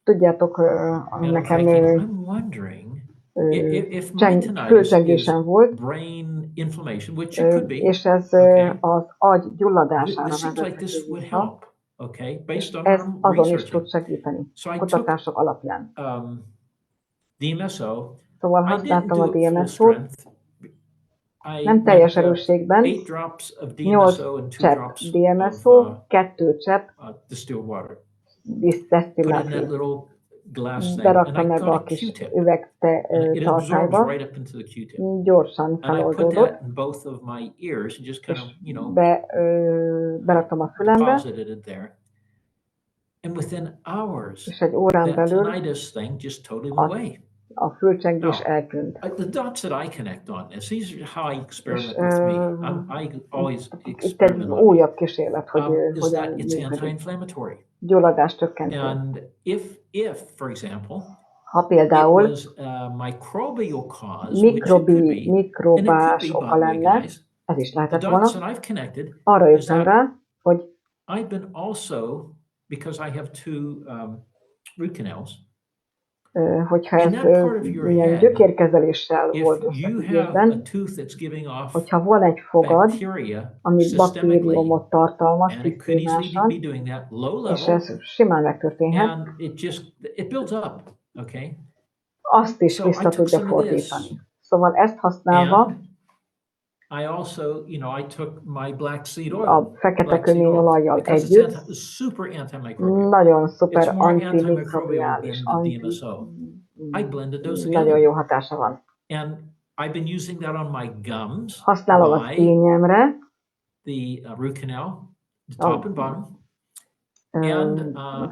tudjátok,
And I'm
nekem
thinking, I'm wondering if my tinnitus is
földrengésem volt,
brain inflammation, which it could be.
és ez
Okay.
az agy gyulladására
This seems like
vezethető
this would
vissza.
help. Okay, based on
Ez
our
azon is tud
researching.
segíteni,
So I took
kutatások alapján.
Dmso.
Szóval
I didn't
használtam
do
a
it full
Dmso-t,
strength. I
nem teljes
went,
erősségben,
8 drops of
8
Dmso and 2
csepp
drops
Dmso,
of
2 csepp
distilled water.
desztillált
Put it in that
víz.
little glass thing, and
Berakta
I
meg
got
a
a
kis
Q-tip.
üveg
And it absorbs
tartályba,
right up into the Q-tip.
gyorsan
And I put
feloldódott,
that in both of my ears and just kind of,
beraktam a fülembe,
deposited it there. And within hours,
és egy órán
that
belül
tinnitus thing just totally went away.
a fülcsengés eltűnt.
The dots that I connect on this, these are how I experiment with me. I always
Itt egy
experiment on it.
újabb kísérlet, hogy
Is
hogyan
that it's
működik.
anti-inflammatory.
Gyulladás csökkentő.
And if, for example,
Ha
it
például
was a microbial cause, which it could be, and it could
mikrobás
be,
oka
by the way,
lenne,
guys,
ez is
the
lehetett volna,
dots that I've connected
arra
is
jöttem
that
rá, hogy
I've been also, because I have 2 root canals,
hogyha
in
ez
that part of your
ilyen
head,
gyökérkezeléssel
if
volt
you have a
összefüggésben,
tooth that's giving off
hogyha van egy fogad,
bacteria
ami
systemically,
baktériumot tartalmaz
and it could easily
szisztémásan,
be doing that low
és
level,
ez simán megtörténhet,
and it builds up, okay?
azt is
So I
vissza
took
tudja
some of this.
fordítani. Szóval ezt használva
And I also, I took my black seed oil.
a fekete
Black seed oil,
kőményolajjal
because
együtt
it's super antimicrobial.
nagyon
It's
szuper
more antimicrobial
antimikrobiális,
than the DMSO. I blended those
nagyon
together.
jó hatása van.
And I've been using that on my gums,
Használom a
by
színyemre,
the root canal, the top and bottom. And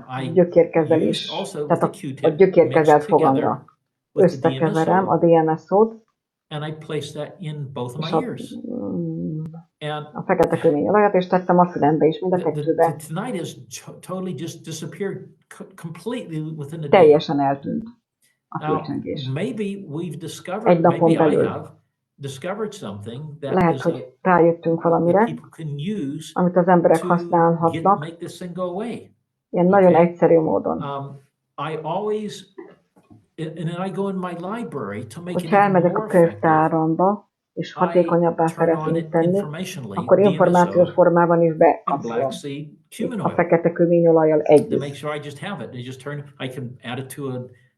I used
gyökérkezelés,
also
tehát
with the
a
Q-tip
gyökérkezelt
mixed together
fogamra
with the
összekeverem a
DMSO,
DMSO-t,
and I placed that in both of
és
my ears. And
a fekete kőményolajat, és tettem a fülembe is, mind a
the
kettőbe.
tinnitus totally just disappeared completely within the day.
Teljesen eltűnt a
Now,
fülcsengés.
maybe we've discovered,
Egy napon
maybe I
belül.
have discovered something that
Lehet,
is
hogy rájöttünk
that
valamire,
people can use
amit az emberek
to
használhatnak,
make this thing go away.
ilyen nagyon
Okay.
egyszerű módon.
I always, and then I go in my library to make it
Hogyha
even
elmegyek a
more effective.
könyvtáramba, és hatékonyabbá
turn on
szeretném
it
tenni,
informationally,
akkor információs
DMSO
formában is
and
bekapcsolom
black seed cumin
a
oil.
fekete kőményolajjal
To make
együtt.
sure I just have it. I can add it to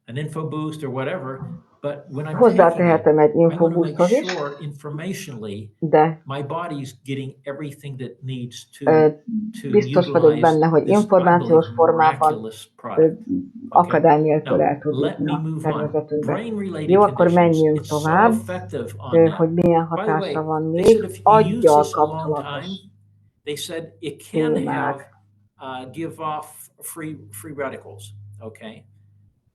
an info boost or whatever. But when I'm taking it,
Hozzátehetem egy
I want to make
infobuszhoz is,
sure informationally
de
my body's getting everything that needs to
biztos vagyok
utilize
benne, hogy
this, I
információs
believe,
formában
miraculous product.
akadály nélkül
Now,
el tud
let
jutni
me
a
move on.
tervezetünkbe.
Brain-related
Jó, akkor
conditions,
menjünk
it's so
tovább,
effective on that.
hogy milyen
By the way,
hatása van
they said
még
if you use
aggyal
this a long time,
kapcsolatos
they said it can
témák.
have give off free radicals. Okay,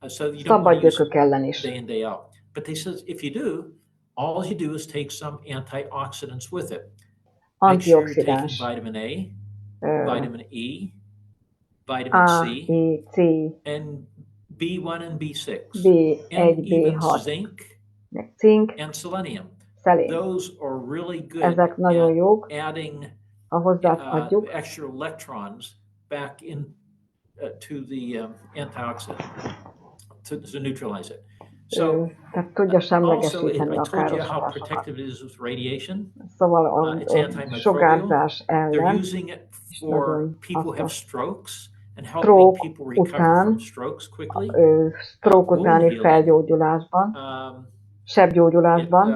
so you don't
Szabad
want to use
gyökök ellen is.
day in day out. But they says if you do, all you do is take some antioxidants with it. Make sure you're taking
Antioxidáns.
vitamin A, vitamin E, vitamin
A,
C,
E, C,
and B1 and B6,
B1,
and even
B6,
zinc
cink,
and selenium.
szelén.
Those are really good
Ezek nagyon
at
jók,
adding
hozzáadjuk
extra electrons back in to the antioxidant to neutralize it. So
tehát tudja
also,
semlegesíteni
I
a
told you
káros
how
hatásokat.
protective it is with radiation.
Szóval
It's
a
antimicrobial.
sugárzás
They're
ellen
using it
és
for
nagyon
people who have
hasznos.
strokes and helping
Stroke
people recover
után,
from strokes quickly.
stroke
Wound
utáni
healing.
felgyógyulásban, sebgyógyulásban,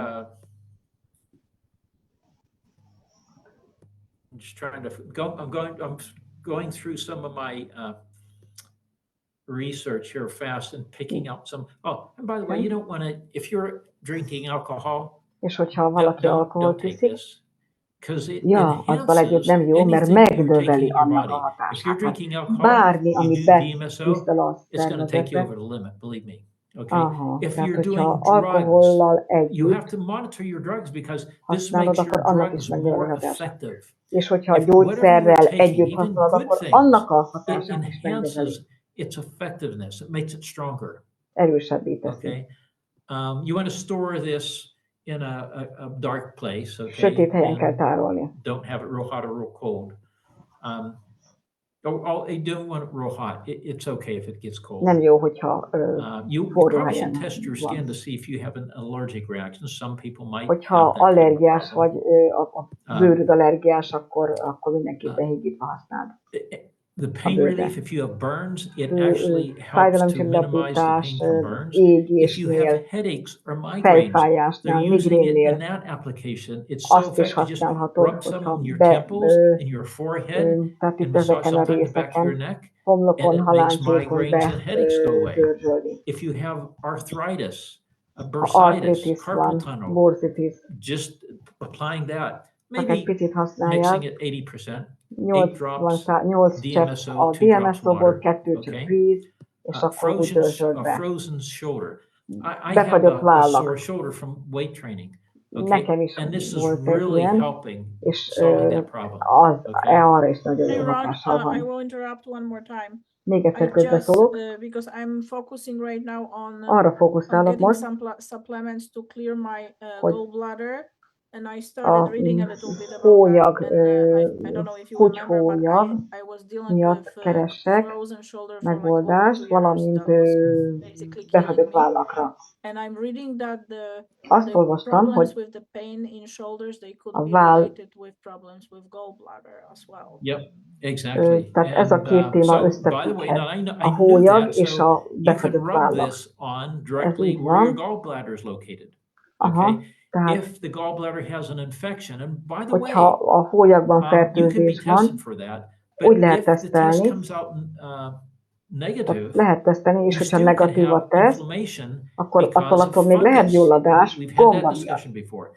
I'm just trying to go. I'm going through some of my research here fast and picking out some. Oh, and by the way, you don't want to, if you're drinking alcohol,
és hogyha valaki alkoholt
take
iszik,
this. Because it
azzal együtt nem jó, mert megnöveli annak a hatását. Bármi, amit bevisztel a szervezetbe, tehát hogyha alkohollal együtt használod, akkor annak is megnöveli a hatását. És hogyha gyógyszerrel együtt használod, akkor annak a hatását is megnöveli.
Its effectiveness, it makes it stronger.
Erősebbé teszi.
You want to store this in a dark place, okay?
Sötét helyen kell tárolni.
Don't have it real hot or real cold. You don't want it real hot. It's okay if it gets cold.
Nem jó, hogyha
you
forró
probably
helyen
should test your skin
van.
to see if you have an allergic reaction. Some people might.
Hogyha
have that kind of
allergiás
problem.
vagy, a bőröd allergiás, akkor mindenképpen hígítva használd.
The pain relief, if you have burns, it actually helps to minimize the pain from burns. If you have headaches or migraines, they're using it in that application. It's so effective. You just rub some on your temples and your forehead and massage sometimes the back of your neck, and it makes migraines and headaches go away. If you have arthritis, bursitis, carpal tunnel, just applying that, maybe mixing it 80%. 8 drops Dmso,
a
2 drops
Dmso-ból
water,
2 csepp
okay?
víz, és akkor úgy dörzsöld
A
be.
frozen shoulder. I have
Befagyott
a
vállak.
sore shoulder from weight training.
Nekem
Okay?
is
And this is
volt egy
really
ilyen,
helping
és
solving that problem. Okay?
arra is nagyon
Hey
jó
Ron,
hatással
I
van.
will interrupt one more time.
Még
I
egyszer
just,
közbeszólok.
because I'm focusing right now on
Arra fókuszálok
getting
most,
some supplements to clear my
hogy
gallbladder, and I started reading a little bit about
hólyag,
that. And I don't know if you remember, but
kutyhólyag
I was dealing
miatt
with
keresek
frozen shoulder for like over 2
megoldást,
years.
valamint
That was basically killing
befagyott
me.
vállakra.
And I'm reading that
Azt
the
olvastam,
problems
hogy
with the pain in shoulders, they could
a
be
váll,
related with problems with gallbladder as well.
Yep, exactly.
tehát ez a két téma
So, by the way,
összefügghet.
now I
A
knew
hólyag
that,
és
so
a
you can
befagyott
rub
vállak.
this on
Ez
directly
így
where your
van.
gallbladder is located.
Aha,
Okay?
tehát
If the gallbladder has an infection, and by the
hogyha
way,
a hólyagban
you can be
fertőzés van,
tested for that, but
úgy lehet
if the test
tesztelni,
comes out negative,
lehet tesztelni, és
you
hogyha
still can
negatív a
have
teszt,
inflammation
akkor
because of
még lehet
fungus.
gyulladás
We've had that
gomba miatt.
discussion before.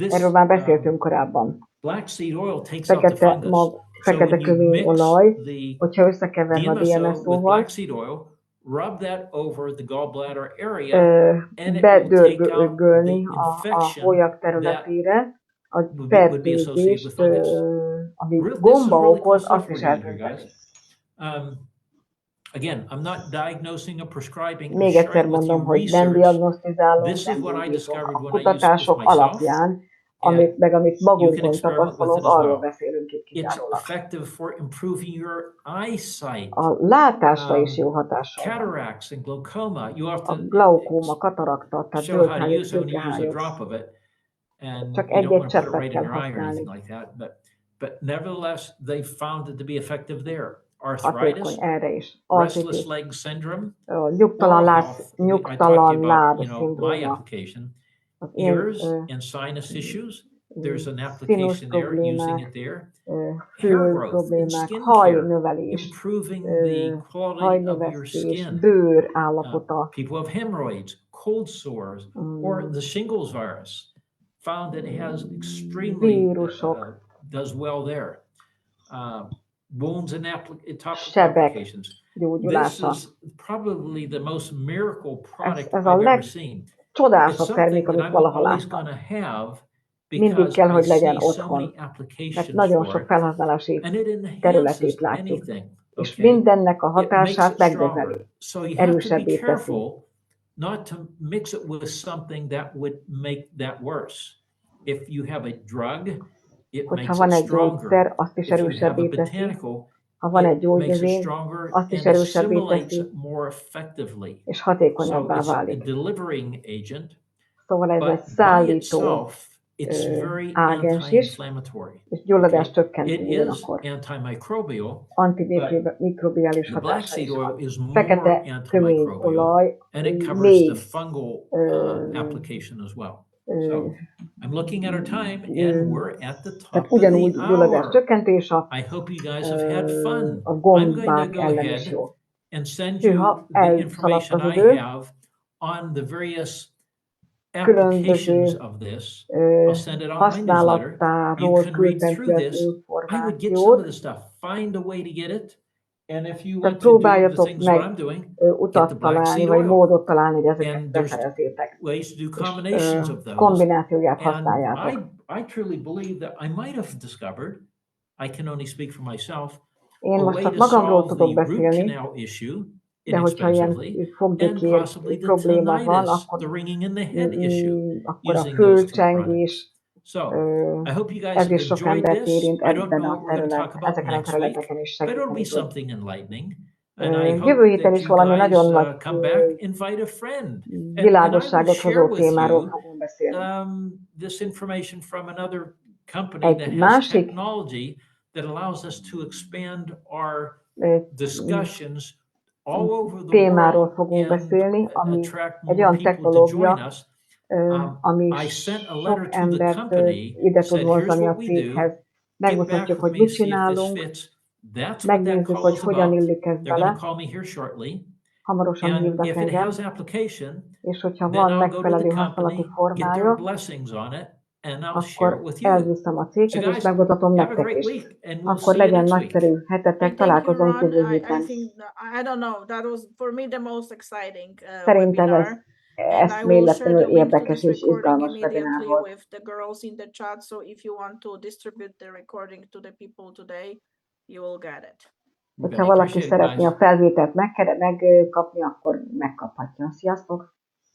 Erről már beszéltünk korábban.
Black seed oil takes out the
Fekete,
fungus.
fekete
So when you mix
kövényolaj,
the
hogyha összekeverve a
Dmso with
Dmso-val,
black seed oil, rub that over the gallbladder area, and it will take out the
bedörgölni a
infection
hólyag területére, a
would be associated with
fertőzést,
fungus.
amit
This is
gomba
really cool
okoz,
stuff
azt is
we're doing here,
eltünteni.
guys. Again, I'm not diagnosing or prescribing. I'm
Még egyszer
sharing with
mondom,
you
hogy nem
research.
diagnosztizálom,
This is
nem
what I
gyógyítom.
discovered
A
when I used it with
kutatások
myself.
alapján, amit
You can
magunkon
experiment with
tapasztalunk,
it as
arról
well.
beszélünk itt
It's
kizárólag.
effective for improving your eyesight.
A látásra is jó hatással van.
Cataracts and glaucoma. You have to
A glaukóma, katarakta, tehát
show how to
zöldhályos,
use it when you use a
szőkehályos.
drop of it, and
Csak
you don't
egy-egy
want to put it
cseppet
right in
kell
your eye or
használni.
anything like that. But nevertheless, they found it to be effective there.
Hatékony
Arthritis,
erre is.
restless
Artritis,
leg syndrome,
nyugtalan
oral
láb,
health. I
nyugtalan
talked to you
láb
about, my
szindróma.
application.
Az én
Ears and sinus issues. There's an application there, using it there. Hair growth and
problémák,
skin care,
hajnövelés,
improving the quality of your
hajnövesztés,
skin.
bőr állapota.
People have hemorrhoids, cold sores, or the shingles virus. Found that it has extremely does well there. Wounds and topical applications. This
gyógyulása.
is probably the most miracle product
Ez
I've
a
ever seen. It's
legcsodásabb
something
termék,
that
amit
I'm
valaha
always
láttam.
going to have
Mindig
because
kell,
I
hogy legyen
see so
otthon,
many
mert
applications
nagyon
for
sok
it,
felhasználási
and it enhances
területét látjuk.
anything.
És
Okay?
mindennek a
It makes
hatását
it
megnöveli,
stronger. So you have to be
erősebbé teszi.
careful not to mix it with something that would make that worse. If you have a drug
Hogyha van egy gyógyszer, azt is erősebbé teszi. Ha van egy gyógynövény, azt is erősebbé teszi, és hatékonyabbá válik. Szóval ez egy szállító ágens is, és gyulladás csökkentő ugyanakkor. Antimikrobiális hatása is van. Fekete kőolaj, mély tehát ugyanúgy gyulladás csökkentés a gombák ellen is jó. Hűha, elszaladt az idő, különböző használatáról küldtem ki az információt. Tehát próbáljatok meg utat találni, vagy módot találni, hogy ezeket beszerezzétek. És kombinációját használjátok. Én most csak magamról tudok beszélni, de hogyha ilyen foggyékér probléma van, akkor a fölcsengés, ez is sok embert érint ezeken a területeken is segíteni tud. Jövő héten is valami nagyon nagy világosságot hozó témáról fogunk beszélni. Egy másik témáról fogunk beszélni, ami egy olyan technológia, ami sok embert ide tud vonzani a céghez. Megmutatjuk, hogy mit csinálunk, megnézzük, hogy hogyan illik ez bele. Hamarosan hívnak engem, és hogyha van megfelelő használati formája, akkor elviszem a céghez, és megmutatom nektek is. Akkor legyen nagyszerű hetetek, találkozunk jövő héten. Szerintem ez eszméletlenül érdekes és izgalmas webinár volt. Hogyha valaki szeretné a felvételt megkapni, akkor megkaphatja. Sziasztok!